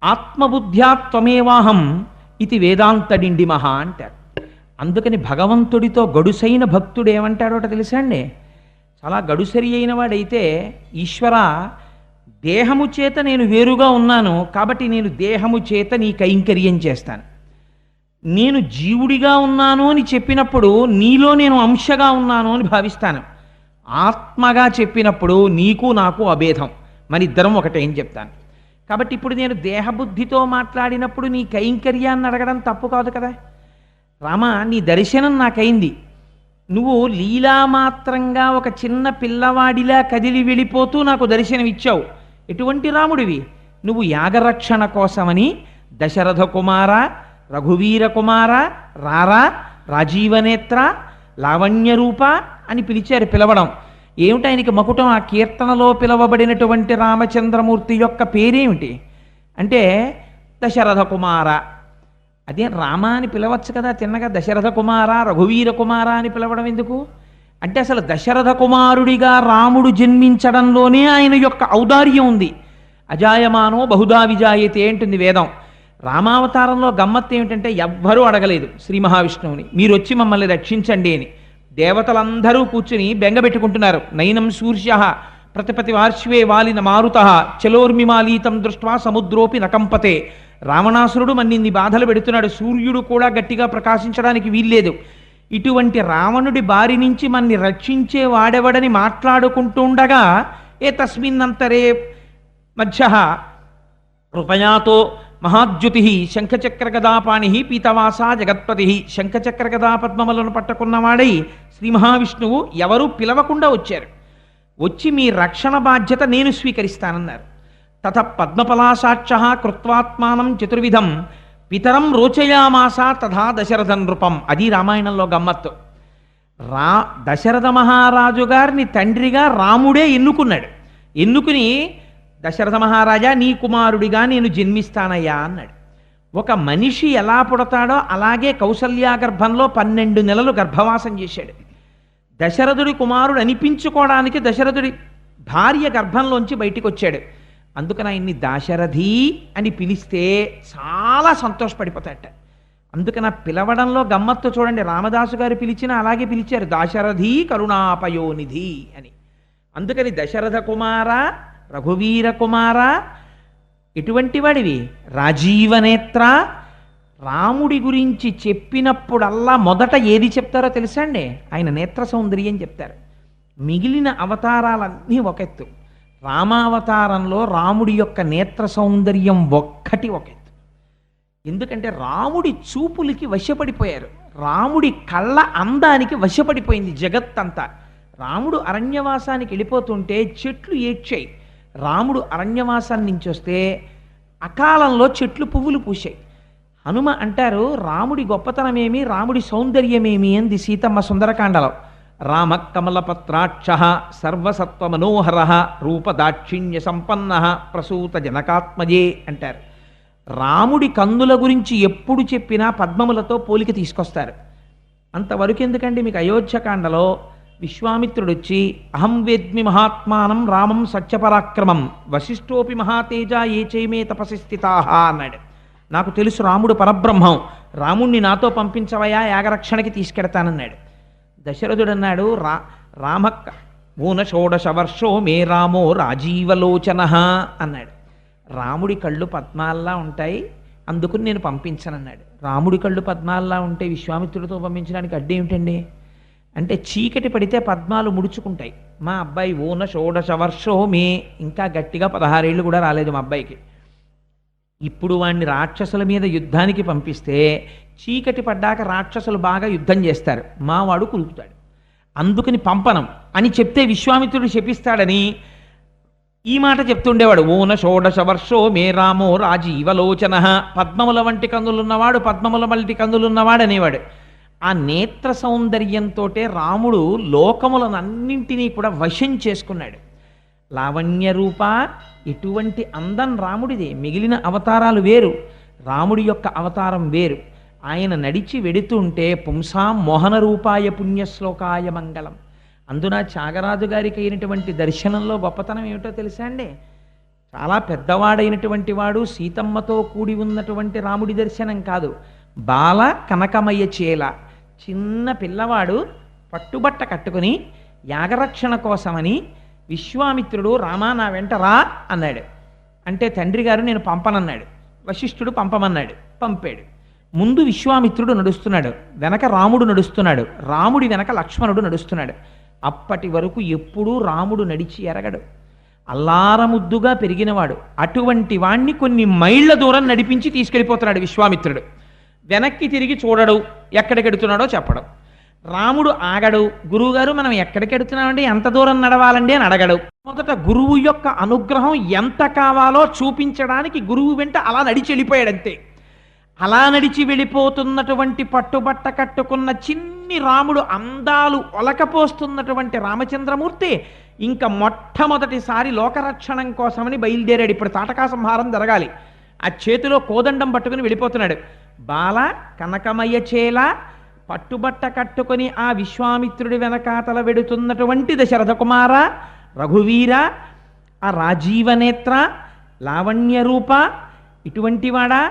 Speaker 2: ఆత్మబుద్ధ్యాత్ త్వమేవాహం ఇది వేదాంతడిండిమహ అంటారు. అందుకని భగవంతుడితో గడుసైన భక్తుడు ఏమంటాడోట తెలుసా అండి? చాలా గడుసరి అయిన వాడైతే, ఈశ్వర దేహము చేత నేను వేరుగా ఉన్నాను కాబట్టి నేను దేహము చేత నీ కైంకర్యం చేస్తాను. నేను జీవుడిగా ఉన్నాను అని చెప్పినప్పుడు నీలో నేను అంశగా ఉన్నాను అని భావిస్తాను. ఆత్మగా చెప్పినప్పుడు నీకు నాకు అభేదం, మన ఇద్దరం ఒకటే అని చెప్తాను. కాబట్టి ఇప్పుడు నేను దేహబుద్ధితో మాట్లాడినప్పుడు నీ కైంకర్యాన్ని అడగడం తప్పు కాదు కదా. రామ నీ దర్శనం నాకైంది, నువ్వు లీలామాత్రంగా ఒక చిన్న పిల్లవాడిలా కదిలి వెళ్ళిపోతూ నాకు దర్శనం ఇచ్చావు. ఎటువంటి రాముడివి నువ్వు? యాగరక్షణ కోసమని దశరథ కుమార, రఘువీర కుమార, రారా, రాజీవనేత్ర, లావణ్యరూప అని పిలిచారు. పిలవడం ఏమిటి ఆయనకి మకుటం? ఆ కీర్తనలో పిలవబడినటువంటి రామచంద్రమూర్తి యొక్క పేరేమిటి అంటే దశరథ కుమార. అదే రామ అని పిలవచ్చు కదా తిన్నగా, దశరథ కుమార, రఘువీర కుమార అని పిలవడం ఎందుకు అంటే అసలు దశరథ కుమారుడిగా రాముడు జన్మించడంలోనే ఆయన యొక్క ఔదార్యం ఉంది. అజాయమానో బహుదా విజాయతే అంటుంది వేదం. రామావతారంలో గమ్మత్తు ఏమిటంటే ఎవ్వరూ అడగలేదు శ్రీ మహావిష్ణువుని, మీరు వచ్చి మమ్మల్ని రక్షించండి అని. దేవతలందరూ కూర్చుని బెంగబెట్టుకుంటున్నారు. నయనం సూర్య ప్రతిపతి వార్ష్వే వాలిన మారుత చలోర్మిమాలీతం దృష్ట్వా సముద్రోపి నకంపతే. రావణాసురుడు మన్నిన్ని బాధలు పెడుతున్నాడు. సూర్యుడు కూడా గట్టిగా ప్రకాశించడానికి వీల్లేదు. ఇటువంటి రావణుడి బారి నుంచి మన్ని రక్షించే వాడెవడని మాట్లాడుకుంటుండగా ఏ తస్మిన్నంతరే మధ్య కృపయాతో మహాద్యుతి శంఖచక్ర గదాపాణి పీతవాస జగత్పతి. శంఖచక్ర గదా పద్మములను పట్టుకున్నవాడై శ్రీ మహావిష్ణువు ఎవరూ పిలవకుండా వచ్చారు. వచ్చి మీ రక్షణ బాధ్యత నేను స్వీకరిస్తానన్నారు. తత పద్మపలాసాక్ష కృత్వాత్మానం చతుర్విధం పితరం రోచయామాస తథా దశరథ నృపం. అది రామాయణంలో గమ్మత్తు. దశరథ మహారాజు గారిని తండ్రిగా రాముడే ఎన్నుకున్నాడు. ఎన్నుకుని దశరథ మహారాజా నీ కుమారుడిగా నేను జన్మిస్తానయ్యా అన్నాడు. ఒక మనిషి ఎలా పుడతాడో అలాగే కౌసల్యా గర్భంలో 12 నెలలు గర్భవాసం చేశాడు. దశరథుడి కుమారుడు అనిపించుకోవడానికి దశరథుడి భార్య గర్భంలోంచి బయటికి వచ్చాడు. అందుకని ఆయన్ని దాశరథి అని పిలిస్తే చాలా సంతోషపడిపోతాడట. అందుకని పిలవడంలో గమ్మత్తు చూడండి. రామదాసు గారు పిలిచినా అలాగే పిలిచారు, దాశరథి కరుణాపయోనిధి అని. అందుకని దశరథ కుమార, రఘువీర కుమార, ఎటువంటి వాడివి? రాజీవనేత్ర. రాముడి గురించి చెప్పినప్పుడల్లా మొదట ఏది చెప్తారో తెలుసా అండి? ఆయన నేత్ర సౌందర్యం చెప్తారు. మిగిలిన అవతారాలన్నీ ఒక ఎత్తు, రామావతారంలో రాముడి యొక్క నేత్ర సౌందర్యం ఒక్కటి ఒక ఎత్తు. ఎందుకంటే రాముడి చూపులకి వశపడిపోయారు. రాముడి కళ్ళ అందానికి వశపడిపోయింది జగత్తంతా. రాముడు అరణ్యవాసానికి వెళ్ళిపోతుంటే చెట్లు ఏడ్చాయి. రాముడు అరణ్యవాసాన్ని నుంచి వస్తే అకాలంలో చెట్లు పువ్వులు పూసాయి. హనుమ అంటారు రాముడి గొప్పతనమేమి, రాముడి సౌందర్యమేమి అంది సీతమ్మ సుందరకాండలో. రామ కమలపత్రాక్ష సర్వసత్వ మనోహర రూపదాక్షిణ్య సంపన్న ప్రసూత జనకాత్మజే అంటారు. రాముడి కందుల గురించి ఎప్పుడు చెప్పినా పద్మములతో పోలిక తీసుకొస్తారు. అంతవరకు ఎందుకండి మీకు అయోధ్యకాండలో విశ్వామిత్రుడు వచ్చి అహం వేద్మి మహాత్మానం రామం సత్యపరాక్రమం వశిష్ఠోపి మహాతేజ ఏ చైమే తపసి స్థితాః అన్నాడు. నాకు తెలుసు రాముడు పరబ్రహ్మం, రాముణ్ణి నాతో పంపించవయా, యాగరక్షణకి తీసుకెడతానన్నాడు. దశరథుడు అన్నాడు రామ ఊన షోడశ వర్షో మే రామో రాజీవలోచన అన్నాడు. రాముడి కళ్ళు పద్మాల్లా ఉంటాయి, అందుకు నేను పంపించనన్నాడు. రాముడి కళ్ళు పద్మాల్లా ఉంటే విశ్వామిత్రుడితో పంపించడానికి అడ్డేమిటండి అంటే చీకటి పడితే పద్మాలు ముడుచుకుంటాయి. మా అబ్బాయి ఊన షోడశ వర్షో మే, ఇంకా గట్టిగా 16 ఏళ్ళు కూడా రాలేదు మా అబ్బాయికి. ఇప్పుడు వాడిని రాక్షసుల మీద యుద్ధానికి పంపిస్తే చీకటి పడ్డాక రాక్షసులు బాగా యుద్ధం చేస్తారు, మావాడు కులుకుతాడు, అందుకని పంపనం అని చెప్తే విశ్వామిత్రుడు శపిస్తాడని ఈ మాట చెప్తుండేవాడు. ఊన షోడశ వర్షో మే రామో రాజీవలోచన. పద్మముల వంటి కందులున్నవాడు, పద్మముల వంటి కందులున్నవాడు అనేవాడు. ఆ నేత్ర సౌందర్యంతో రాముడు లోకములనన్నింటినీ కూడా వశం చేసుకున్నాడు. లావణ్య రూప, ఎటువంటి అందం రాముడిదే. మిగిలిన అవతారాలు వేరు, రాముడి యొక్క అవతారం వేరు. ఆయన నడిచి వెడుతుంటే పుంసాం మోహన రూపాయ పుణ్యశ్లోకాయ మంగళం. అందున త్యాగరాజు గారికి అయినటువంటి దర్శనంలో గొప్పతనం ఏమిటో తెలుసా అండి? చాలా పెద్దవాడైనటువంటి వాడు, సీతమ్మతో కూడి ఉన్నటువంటి రాముడి దర్శనం కాదు. బాల కనకమయ్య చేల, చిన్న పిల్లవాడు పట్టుబట్ట కట్టుకుని యాగరక్షణ కోసమని విశ్వామిత్రుడు రామా నా వెంట రా అన్నాడు. అంటే తండ్రి గారు నేను పంపనన్నాడు. వశిష్ఠుడు పంపమన్నాడు, పంపాడు. ముందు విశ్వామిత్రుడు నడుస్తున్నాడు, వెనక రాముడు నడుస్తున్నాడు, రాముడి వెనక లక్ష్మణుడు నడుస్తున్నాడు. అప్పటి వరకు ఎప్పుడూ రాముడు నడిచి ఎరగడు, అల్లారముద్దుగా పెరిగినవాడు. అటువంటి వాణ్ణి కొన్ని మైళ్ళ దూరం నడిపించి తీసుకెళ్ళిపోతున్నాడు విశ్వామిత్రుడు. వెనక్కి తిరిగి చూడడు, ఎక్కడికెడుతున్నాడో చెప్పడం. రాముడు ఆగడు, గురువుగారు మనం ఎక్కడికి ఎడుతున్నామండి, ఎంత దూరం నడవాలండి అని అడగడు. మొదట గురువు యొక్క అనుగ్రహం ఎంత కావాలో చూపించడానికి గురువు వెంట అలా నడిచి వెళ్ళిపోయాడంతే. అలా నడిచి వెళ్ళిపోతున్నటువంటి పట్టుబట్ట కట్టుకున్న చిన్ని రాముడు అందాలు ఒలకపోస్తున్నటువంటి రామచంద్రమూర్తి ఇంకా మొట్టమొదటిసారి లోకరక్షణం కోసమని బయలుదేరాడు. ఇప్పుడు తాటకా సంహారం జరగాలి. ఆ చేతిలో కోదండం పట్టుకుని వెళ్ళిపోతున్నాడు. బాల కనకమయ్య చేల పట్టుబట్ట కట్టుకొని ఆ విశ్వామిత్రుడి వెనకాతల వెడుతున్నటువంటి దశరథ కుమార, రఘువీర, ఆ రాజీవనేత్ర, లావణ్య రూప, ఇటువంటి వాడా,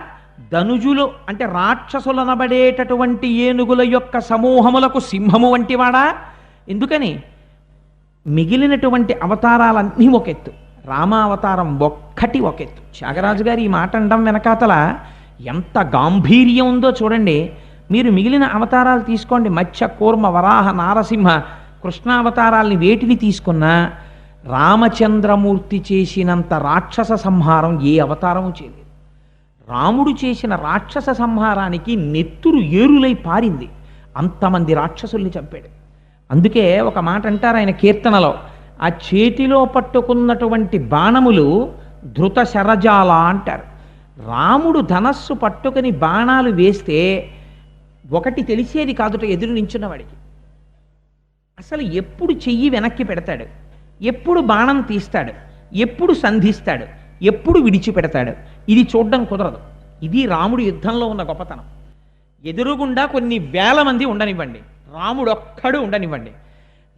Speaker 2: ధనుజులు అంటే రాక్షసులనబడేటటువంటి ఏనుగుల యొక్క సమూహములకు సింహము వంటివాడా? ఎందుకని మిగిలినటువంటి అవతారాలన్నీ ఒక ఎత్తు, రామావతారం ఒక్కటి ఒక ఎత్తు. త్యాగరాజు గారు ఈ మాట అనడం వెనకాతల ఎంత గాంభీర్యం ఉందో చూడండి. మీరు మిగిలిన అవతారాలు తీసుకోండి, మత్స్య కూర్మ వరాహ నారసింహ కృష్ణావతారాల్ని వేటిని తీసుకున్నా రామచంద్రమూర్తి చేసినంత రాక్షస సంహారం ఏ అవతారము చేయలేదు. రాముడు చేసిన రాక్షస సంహారానికి నెత్తురు ఏరులై పారింది, అంతమంది రాక్షసుల్ని చంపాడు. అందుకే ఒక మాట అంటారు ఆయన కీర్తనలో, ఆ చేతిలో పట్టుకున్నటువంటి బాణములు ధృత శరజాల అంటారు. రాముడు ధనస్సు పట్టుకుని బాణాలు వేస్తే ఒకటి తెలిసేది కాదుట ఎదురు నించున్నవాడికి. అసలు ఎప్పుడు చెయ్యి వెనక్కి పెడతాడు, ఎప్పుడు బాణం తీస్తాడు, ఎప్పుడు సంధిస్తాడు, ఎప్పుడు విడిచిపెడతాడు, ఇది చూడడం కుదరదు. ఇది రాముడు యుద్ధంలో ఉన్న గొప్పతనం. ఎదురుగుండా కొన్ని వేల మంది ఉండనివ్వండి, రాముడు ఒక్కడు ఉండనివ్వండి,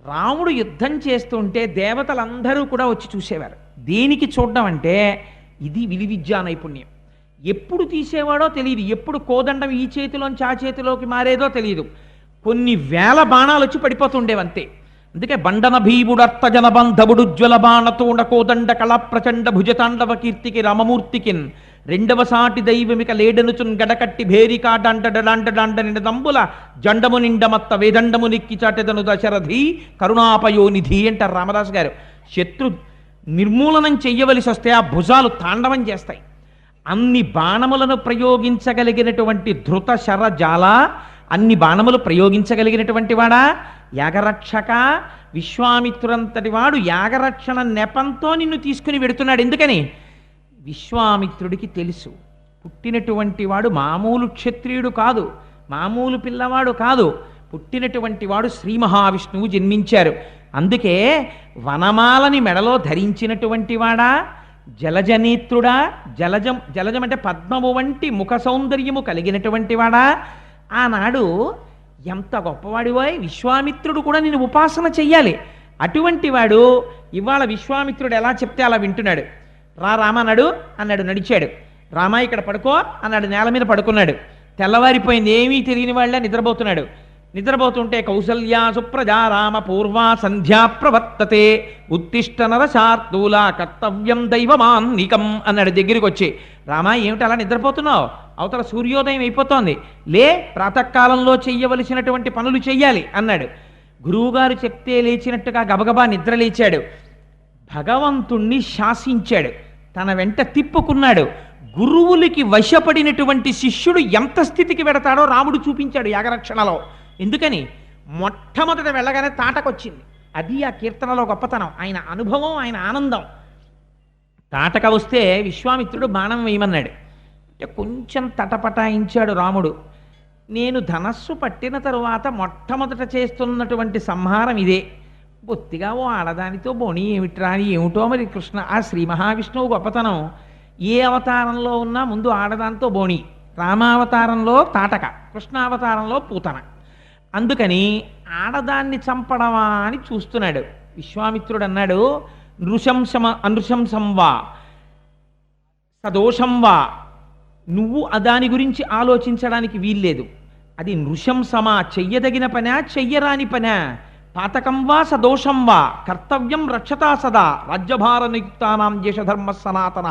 Speaker 2: రాముడు యుద్ధం చేస్తుంటే దేవతలందరూ కూడా వచ్చి చూసేవారు. దేనికి చూడడం అంటే ఇది విలువిద్యా నైపుణ్యం. ఎప్పుడు తీసేవాడో తెలియదు, ఎప్పుడు కోదండం ఈ చేతిలోంచి ఆ చేతిలోకి మారేదో తెలియదు. కొన్ని వేల బాణాలు వచ్చి పడిపోతుండేవంతే. అందుకే బండన భీముడర్థ జనబంధవుడు జ్వల బాణతోడ కోదండ కళ ప్రచండ భుజతాండవ కీర్తికి రామమూర్తికిన్ రెండవ సాటి దైవమిక లేడనుచున్ గడకట్టి భేరికాడంటడాంటడాంటనిన దంబుల జండము నిండమత్త వేదండము నిక్కి చాటెదను దశరథి కరుణాపయోనిధి అంటారు రామదాస్ గారు. శత్రు నిర్మూలనం చెయ్యవలసి వస్తే ఆ భుజాలు తాండవం చేస్తాయి. అన్ని బాణములను ప్రయోగించగలిగినటువంటి ధృత శరజాల, అన్ని బాణములు ప్రయోగించగలిగినటువంటి వాడా, యాగరక్షక విశ్వామిత్రుడంతటి వాడు యాగరక్షణ నెపంతో నిన్ను తీసుకుని వెడుతున్నాడు. ఎందుకని? విశ్వామిత్రుడికి తెలుసు పుట్టినటువంటి వాడు మామూలు క్షత్రియుడు కాదు, మామూలు పిల్లవాడు కాదు, పుట్టినటువంటి వాడు శ్రీ మహావిష్ణువు జన్మించారు. అందుకే వనమాలని మెడలో ధరించినటువంటి వాడా, జలజనేత్రుడా, జలజం అంటే పద్మము వంటి ముఖ సౌందర్యము కలిగినటువంటి వాడా. ఆనాడు ఎంత గొప్పవాడివాయ్, విశ్వామిత్రుడు కూడా నేను ఉపాసన చెయ్యాలి. అటువంటి వాడు ఇవాళ విశ్వామిత్రుడు ఎలా చెప్తే అలా వింటున్నాడు. రా రామ నడు అన్నాడు, నడిచాడు. రామ ఇక్కడ పడుకో అన్నాడు, నేల మీద పడుకున్నాడు. తెల్లవారిపోయింది, ఏమీ తెలియని వాళ్ళ నిద్రపోతున్నాడు. నిద్రపోతుంటే కౌసల్యా సుప్రజా రామ పూర్వా సంధ్యా ప్రవర్తతే ఉత్తిష్ట నరశార్దూల కర్తవ్యం దైవమాన్నికం అన్నాడు దగ్గరికి వచ్చి. రామా ఏమిటి అలా నిద్రపోతున్నావు, అవతల సూర్యోదయం అయిపోతోంది, లే ప్రాతకాలంలో చెయ్యవలసినటువంటి పనులు చెయ్యాలి అన్నాడు. గురువుగారు చెప్తే లేచినట్టుగా గబగబా నిద్ర లేచాడు. భగవంతుణ్ణి శాసించాడు, తన వెంట తిప్పుకున్నాడు. గురువులకి వశపడినటువంటి శిష్యుడు ఎంత స్థితికి వెడతాడో రాముడు చూపించాడు యాగరక్షణలో. ఎందుకని? మొట్టమొదట వెళ్ళగానే తాటకొచ్చింది. అది ఆ కీర్తనలో గొప్పతనం, ఆయన అనుభవం, ఆయన ఆనందం. తాటక వస్తే విశ్వామిత్రుడు బాణం వేయమన్నాడు. అంటే కొంచెం తటపటాయించాడు రాముడు. నేను ధనస్సు పట్టిన తరువాత మొట్టమొదట చేస్తున్నటువంటి సంహారం ఇదే. బొత్తిగా ఓ ఆడదానితో బోణి ఏమిట్రా అని ఏమిటో మరి కృష్ణ ఆ శ్రీ మహావిష్ణువు గొప్పతనం. ఏ అవతారంలో ఉన్నా ముందు ఆడదానితో బోణి. రామావతారంలో తాటక, కృష్ణావతారంలో పూతన. అందుకని ఆడదాన్ని చంపడమా అని చూస్తున్నాడు. విశ్వామిత్రుడు అన్నాడు, అనృశంసం వా సదోషం వా, నువ్వు దాని గురించి ఆలోచించడానికి వీల్లేదు. అది నృశంసమా, చెయ్యదగిన పనా చెయ్యరాని పనా, పాతకం వా సదోషం వా కర్తవ్యం రక్షతా సదా రాజ్యభారనియుక్తానాం దేశధర్మ సనాతన.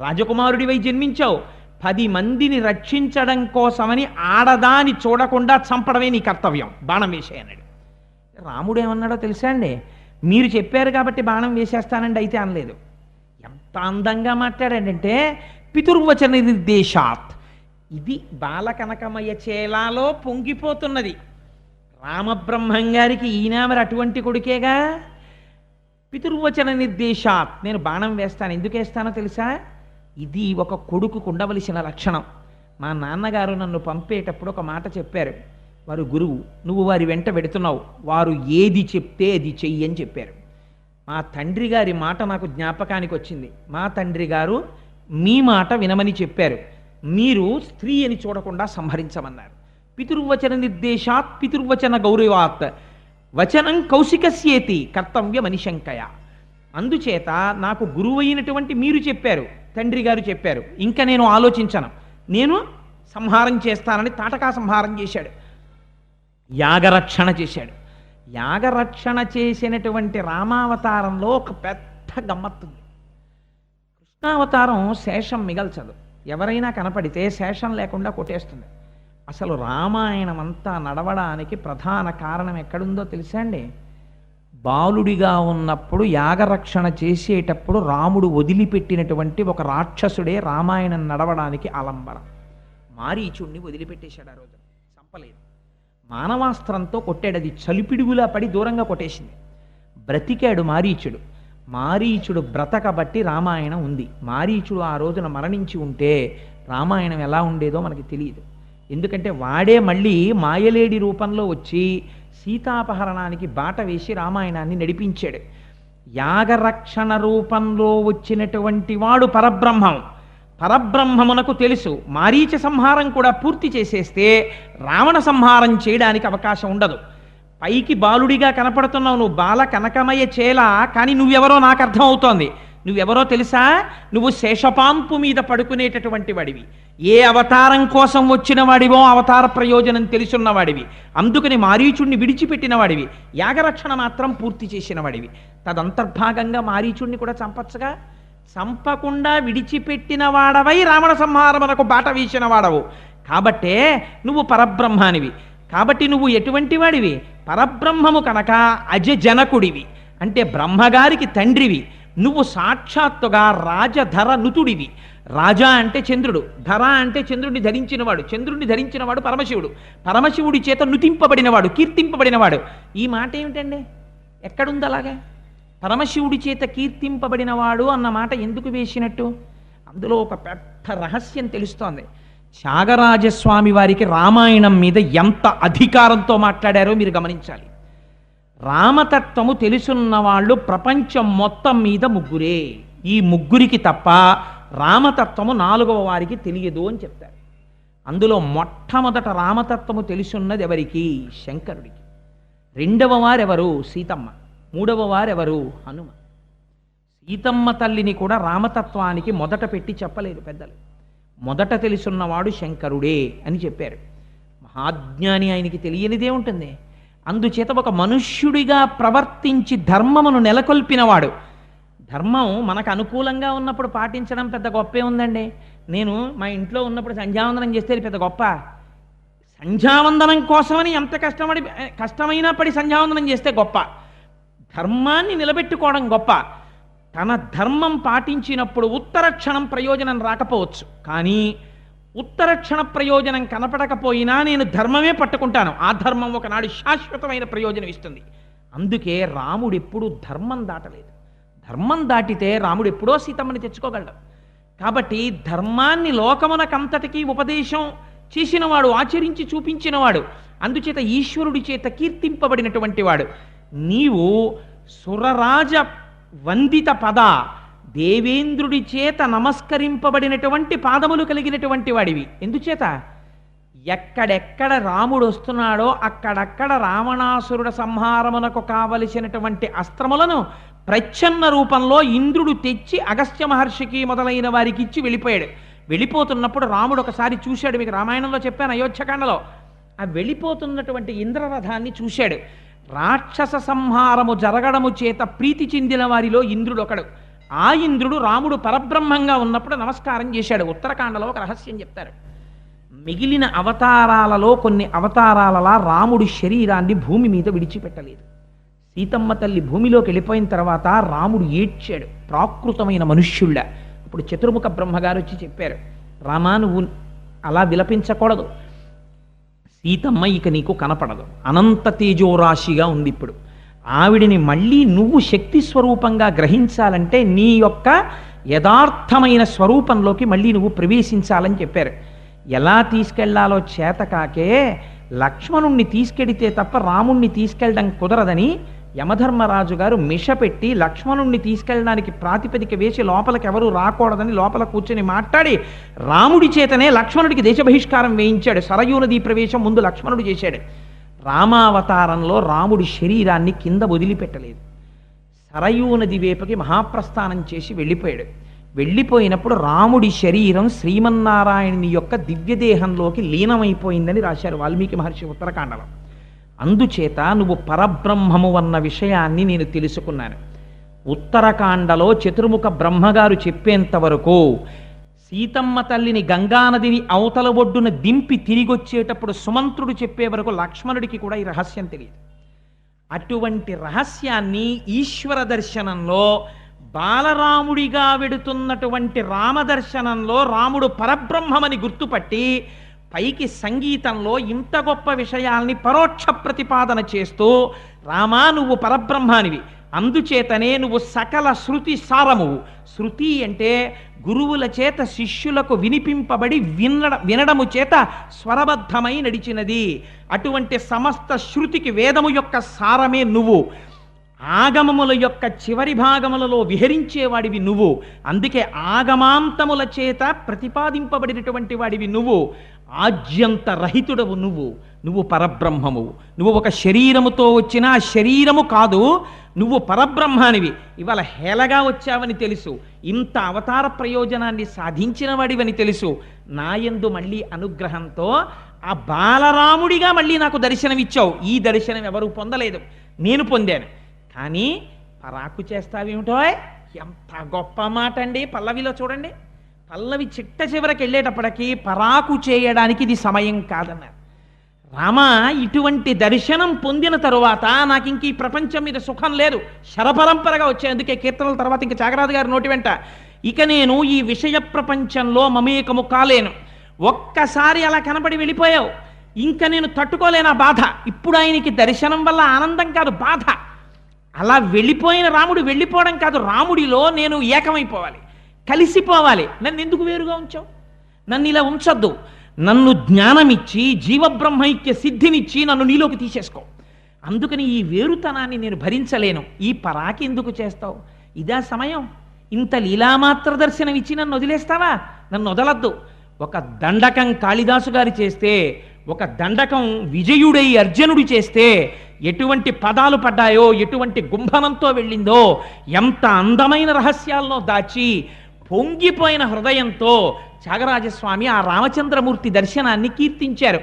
Speaker 2: రాజకుమారుడివై జన్మించావు, 10 మందిని రక్షించడం కోసమని ఆడదాని చూడకుండా చంపడమే నీ కర్తవ్యం, బాణం వేసే అన్నాడు. రాముడు ఏమన్నాడో తెలుసా అండి? మీరు చెప్పారు కాబట్టి బాణం వేసేస్తానండి అయితే అనలేదు. ఎంత అందంగా మాట్లాడాడంటే పితుర్వచన నిర్దేశాత్. ఇది బాలకనకమయ చేలాలో పొంగిపోతున్నది. రామబ్రహ్మం గారికి ఈయన మరి అటువంటి కొడుకేగా. పితుర్వచన నిర్దేశాత్, నేను బాణం వేస్తాను. ఎందుకు వేస్తానో తెలుసా? ఇది ఒక కొడుకుకు ఉండవలసిన లక్షణం. మా నాన్నగారు నన్ను పంపేటప్పుడు ఒక మాట చెప్పారు. వారు గురువు, నువ్వు వారి వెంట పెడుతున్నావు, వారు ఏది చెప్తే అది చెయ్యి అని చెప్పారు. మా తండ్రి గారి మాట నాకు జ్ఞాపకానికి వచ్చింది. మా తండ్రి గారు మీ మాట వినమని చెప్పారు, మీరు స్త్రీ అని చూడకుండా సంహరించమన్నారు. పితుర్వచన నిర్దేశాత్ పితుర్వచన గౌరవాత్ వచనం కౌశికస్యేతి కర్తవ్య మనిశంకయ. అందుచేత నాకు గురువు అయినటువంటి మీరు చెప్పారు, తండ్రి గారు చెప్పారు, ఇంకా నేను ఆలోచించను, నేను సంహారం చేస్తానని తాటకా సంహారం చేశాడు. యాగరక్షణ చేశాడు. యాగరక్షణ చేసినటువంటి రామావతారంలో ఒక పెద్ద గమ్మత్తుంది. కృష్ణావతారం శేషం మిగల్చదు. ఎవరైనా కనపడితే శేషం లేకుండా కొట్టేస్తుంది. అసలు రామాయణం అంతా నడవడానికి ప్రధాన కారణం ఎక్కడుందో తెలుసా అండి? బాలుడిగా ఉన్నప్పుడు యాగరక్షణ చేసేటప్పుడు రాముడు వదిలిపెట్టినటువంటి ఒక రాక్షసుడే రామాయణం నడవడానికి ఆలంబరం. మారీచుణ్ణి వదిలిపెట్టేశాడు. ఆ రోజు చంపలేదు. మానవాస్త్రంతో కొట్టాడు. అది చలిపిడుగులా పడి దూరంగా కొట్టేసింది. బ్రతికాడు మారీచుడు. మారీచుడు బ్రతకబట్టి రామాయణం ఉంది. మారీచుడు ఆ రోజున మరణించి ఉంటే రామాయణం ఎలా ఉండేదో మనకి తెలియదు. ఎందుకంటే వాడే మళ్ళీ మాయలేడి రూపంలో వచ్చి సీతాపహరణానికి బాట వేసి రామాయణాన్ని నడిపించాడు. యాగరక్షణ రూపంలో వచ్చినటువంటి వాడు పరబ్రహ్మం. పరబ్రహ్మమునకు తెలుసు మారీచ సంహారం కూడా పూర్తి చేసేస్తే రావణ సంహారం చేయడానికి అవకాశం ఉండదు. పైకి బాలుడిగా కనపడుతున్నావు, నువ్వు బాల కనకమయ చేల, కానీ నువ్వెవరో నాకు అర్థమవుతోంది. నువ్వెవరో తెలుసా? నువ్వు శేషపాంపు మీద పడుకునేటటువంటి వాడివి. ఏ అవతారం కోసం వచ్చిన వాడివో అవతార ప్రయోజనం తెలుసున్న వాడివి. అందుకని మారీచుణ్ణి విడిచిపెట్టిన వాడివి. యాగరక్షణ మాత్రం పూర్తి చేసిన వాడివి. తదంతర్భాగంగా మారీచుణ్ణి కూడా చంపచ్చుగా. చంపకుండా విడిచిపెట్టిన వాడవై రావణ సంహారమునకు బాట వేసిన వాడవు. కాబట్టే నువ్వు పరబ్రహ్మానివి. కాబట్టి నువ్వు ఎటువంటి వాడివి? పరబ్రహ్మము కనుక అజజనకుడివి, అంటే బ్రహ్మగారికి తండ్రివి. నువ్వు సాక్షాత్తుగా రాజధర నుతుడివి. రాజా అంటే చంద్రుడు, ధర అంటే చంద్రుడిని ధరించినవాడు, చంద్రుడిని ధరించినవాడు పరమశివుడు, పరమశివుడి చేత నుతింపబడినవాడు, కీర్తింపబడినవాడు. ఈ మాట ఏమిటండి? ఎక్కడుంది అలాగా? పరమశివుడి చేత కీర్తింపబడినవాడు అన్న మాట ఎందుకు వేసినట్టు? అందులో ఒక పెద్ద రహస్యం తెలుస్తోంది. త్యాగరాజస్వామి వారికి రామాయణం మీద ఎంత అధికారంతో మాట్లాడారో మీరు గమనించాలి. రామతత్వము తెలుసున్న వాళ్ళు ప్రపంచం మొత్తం మీద ముగ్గురే. ఈ ముగ్గురికి తప్ప రామతత్వము నాలుగవ వారికి తెలియదు అని చెప్తారు. అందులో మొట్టమొదట రామతత్వము తెలుసున్నది ఎవరికి? శంకరుడికి. రెండవ వారెవరు? సీతమ్మ. మూడవ వారెవరు? హనుమ. సీతమ్మ తల్లిని కూడా రామతత్వానికి మొదట పెట్టి చెప్పలేదు పెద్దలు. మొదట తెలుసున్నవాడు శంకరుడే అని చెప్పారు. మహాజ్ఞాని, ఆయనకి తెలియనిదే ఉంటుంది. అందుచేత ఒక మనుష్యుడిగా ప్రవర్తించి ధర్మమును నెలకొల్పినవాడు. ధర్మం మనకు అనుకూలంగా ఉన్నప్పుడు పాటించడం పెద్ద గొప్పే ఉందండి. నేను మా ఇంట్లో ఉన్నప్పుడు సంధ్యావందనం చేస్తే పెద్ద గొప్ప. సంధ్యావందనం కోసమని ఎంత కష్టమైనా పడి సంధ్యావందనం చేస్తే గొప్ప. ధర్మాన్ని నిలబెట్టుకోవడం గొప్ప. తన ధర్మం పాటించినప్పుడు ఉత్తర క్షణం ప్రయోజనం రాకపోవచ్చు, కానీ ఉత్తర క్షణ ప్రయోజనం కనపడకపోయినా నేను ధర్మమే పట్టుకుంటాను. ఆ ధర్మం ఒకనాడు శాశ్వతమైన ప్రయోజనం ఇస్తుంది. అందుకే రాముడు ఎప్పుడూ ధర్మం దాటలేదు. ధర్మం దాటితే రాముడు ఎప్పుడో సీతమ్మని తెచ్చుకోగలడు. కాబట్టి ధర్మాన్ని లోకమునకంతటికీ ఉపదేశం చేసినవాడు, ఆచరించి చూపించినవాడు, అందుచేత ఈశ్వరుడి చేత కీర్తింపబడినటువంటి వాడు. నీవు సురరాజ వందిత పద, దేవేంద్రుడి చేత నమస్కరింపబడినటువంటి పాదములు కలిగినటువంటి వాడివి. ఎందుచేత? ఎక్కడెక్కడ రాముడు వస్తున్నాడో అక్కడక్కడ రావణాసురుడ సంహారమునకు కావలసినటువంటి అస్త్రములను ప్రచ్ఛన్న రూపంలో ఇంద్రుడు తెచ్చి అగస్త్య మహర్షికి మొదలైన వారికి ఇచ్చి వెళ్ళిపోయాడు. వెళ్ళిపోతున్నప్పుడు రాముడు ఒకసారి చూశాడు. మీకు రామాయణంలో చెప్పాను, అయోధ్యకాండలో. ఆ వెళ్ళిపోతున్నటువంటి ఇంద్రరథాన్ని చూశాడు. రాక్షస సంహారము జరగడము చేత ప్రీతి చెందిన వారిలో ఇంద్రుడు ఒకడు. ఆ ఇంద్రుడు రాముడు పరబ్రహ్మంగా ఉన్నప్పుడు నమస్కారం చేశాడు. ఉత్తరకాండలో ఒక రహస్యం చెప్తారు. మిగిలిన అవతారాలలో కొన్ని అవతారాలలా రాముడి శరీరాన్ని భూమి మీద విడిచిపెట్టలేదు. సీతమ్మ తల్లి భూమిలోకి వెళ్ళిపోయిన తర్వాత రాముడు ఏడ్చాడు, ప్రాకృతమైన మనుష్యుళ్ళ. అప్పుడు చతుర్ముఖ బ్రహ్మగారు వచ్చి చెప్పారు, రామా నువ్వు అలా విలపించకూడదు. సీతమ్మ ఇక నీకు కనపడదు, అనంత తేజోరాశిగా ఉంది. ఇప్పుడు ఆవిడిని మళ్ళీ నువ్వు శక్తి స్వరూపంగా గ్రహించాలంటే నీ యొక్క యథార్థమైన స్వరూపంలోకి మళ్ళీ నువ్వు ప్రవేశించాలని చెప్పారు. ఎలా తీసుకెళ్లాలో చేతకాకే లక్ష్మణుణ్ణి తీసుకెడితే తప్ప రాముణ్ణి తీసుకెళ్ళడం కుదరదని యమధర్మరాజు గారు మిష పెట్టి లక్ష్మణుణ్ణి తీసుకెళ్ళడానికి ప్రాతిపదిక వేసి లోపలికి ఎవరు రాకూడదని లోపల కూర్చొని మాట్లాడి రాముడి చేతనే లక్ష్మణుడికి దేశ బహిష్కారం వేయించాడు. సరయూ నదీ ప్రవేశం ముందు లక్ష్మణుడు చేశాడు. రామావతారంలో రాముడి శరీరాన్ని కింద వదిలిపెట్టలేదు. సరయూ నది వేపకి మహాప్రస్థానం చేసి వెళ్ళిపోయాడు. వెళ్ళిపోయినప్పుడు రాముడి శరీరం శ్రీమన్నారాయణుని యొక్క దివ్యదేహంలోకి లీనమైపోయిందని రాశారు వాల్మీకి మహర్షి ఉత్తరకాండలో. అందుచేత నువ్వు పరబ్రహ్మము అన్న విషయాన్ని నేను తెలుసుకున్నాను. ఉత్తరకాండలో చతుర్ముఖ బ్రహ్మగారు చెప్పేంత వరకు సీతమ్మ తల్లిని గంగానదిని అవతల ఒడ్డున దింపి తిరిగొచ్చేటప్పుడు సుమంత్రుడు చెప్పే వరకు లక్ష్మణుడికి కూడా ఈ రహస్యం తెలియదు. అటువంటి రహస్యాన్ని ఈశ్వర దర్శనంలో బాలరాముడిగా వెడుతున్నటువంటి రామదర్శనంలో రాముడు పరబ్రహ్మమని గుర్తుపట్టి పైకి సంగీతంలో ఇంత గొప్ప విషయాల్ని పరోక్ష ప్రతిపాదన చేస్తూ రామా నువ్వు పరబ్రహ్మానివి, అందుచేతనే నువ్వు సకల శృతి సారమువు. శృతి అంటే గురువుల చేత శిష్యులకు వినిపింపబడి వినడము చేత స్వరబద్ధమై నడిచినది. అటువంటి సమస్త శృతికి వేదము యొక్క సారమే నువ్వు. ఆగమముల యొక్క చివరి భాగములలో విహరించేవాడివి నువ్వు. అందుకే ఆగమాంతముల చేత ప్రతిపాదింపబడినటువంటి వాడివి నువ్వు. ఆద్యంత రహితుడవు నువ్వు పరబ్రహ్మము. నువ్వు ఒక శరీరముతో వచ్చిన శరీరము కాదు, నువ్వు పరబ్రహ్మానివి. ఇవాళ హేళగా వచ్చావని తెలుసు, ఇంత అవతార ప్రయోజనాన్ని సాధించిన వాడివని తెలుసు. నాయందు మళ్ళీ అనుగ్రహంతో ఆ బాలరాముడిగా మళ్ళీ నాకు దర్శనమిచ్చావు. ఈ దర్శనం ఎవరు పొందలేదు, నేను పొందాను. కానీ పరాకు చేస్తావేమిటో, ఎంత గొప్ప మాట అండి. పల్లవిలో చూడండి, పల్లవి చిట్ట చివరికి వెళ్ళేటప్పటికీ పరాకు చేయడానికి ఇది సమయం కాదన్నారు. రామ ఇటువంటి దర్శనం పొందిన తరువాత నాకు ఇంక ఈ ప్రపంచం మీద సుఖం లేదు, శరపరంపరగా వచ్చాయి. అందుకే కీర్తనల తర్వాత ఇంక త్యాగరాజు గారి నోటి వెంట ఇక నేను ఈ విషయ ప్రపంచంలో మమేకము కాలేను. ఒక్కసారి అలా కనబడి వెళ్ళిపోయావు, ఇంకా నేను తట్టుకోలేను ఆ బాధ. ఇప్పుడు ఆయనకి దర్శనం వల్ల ఆనందం కాదు, బాధ. అలా వెళ్ళిపోయిన రాముడు వెళ్ళిపోవడం కాదు, రాముడిలో నేను ఏకమైపోవాలి, కలిసిపోవాలి. నన్ను ఎందుకు వేరుగా ఉంచావు? నన్ను ఇలా ఉంచొద్దు. నన్ను జ్ఞానమిచ్చి జీవబ్రహ్మైక్య సిద్ధినిచ్చి నన్ను నీలోకి తీసేసుకో. అందుకని ఈ వేరుతనాన్ని నేను భరించలేను. ఈ పరాకి ఎందుకు చేస్తావు? ఇదా సమయం? ఇంత లీలామాత్ర దర్శనం ఇచ్చి నన్ను వదిలేస్తావా? నన్ను వదలద్దు. ఒక దండకం కాళిదాసు గారు చేస్తే, ఒక దండకం విజయుడై అర్జునుడు చేస్తే ఎటువంటి పదాలు పడ్డాయో, ఎటువంటి గుంభనంతో వెళ్ళిందో, ఎంత అందమైన రహస్యాలను దాచి పొంగిపోయిన హృదయంతో త్యాగరాజస్వామి ఆ రామచంద్రమూర్తి దర్శనాన్ని కీర్తించారు.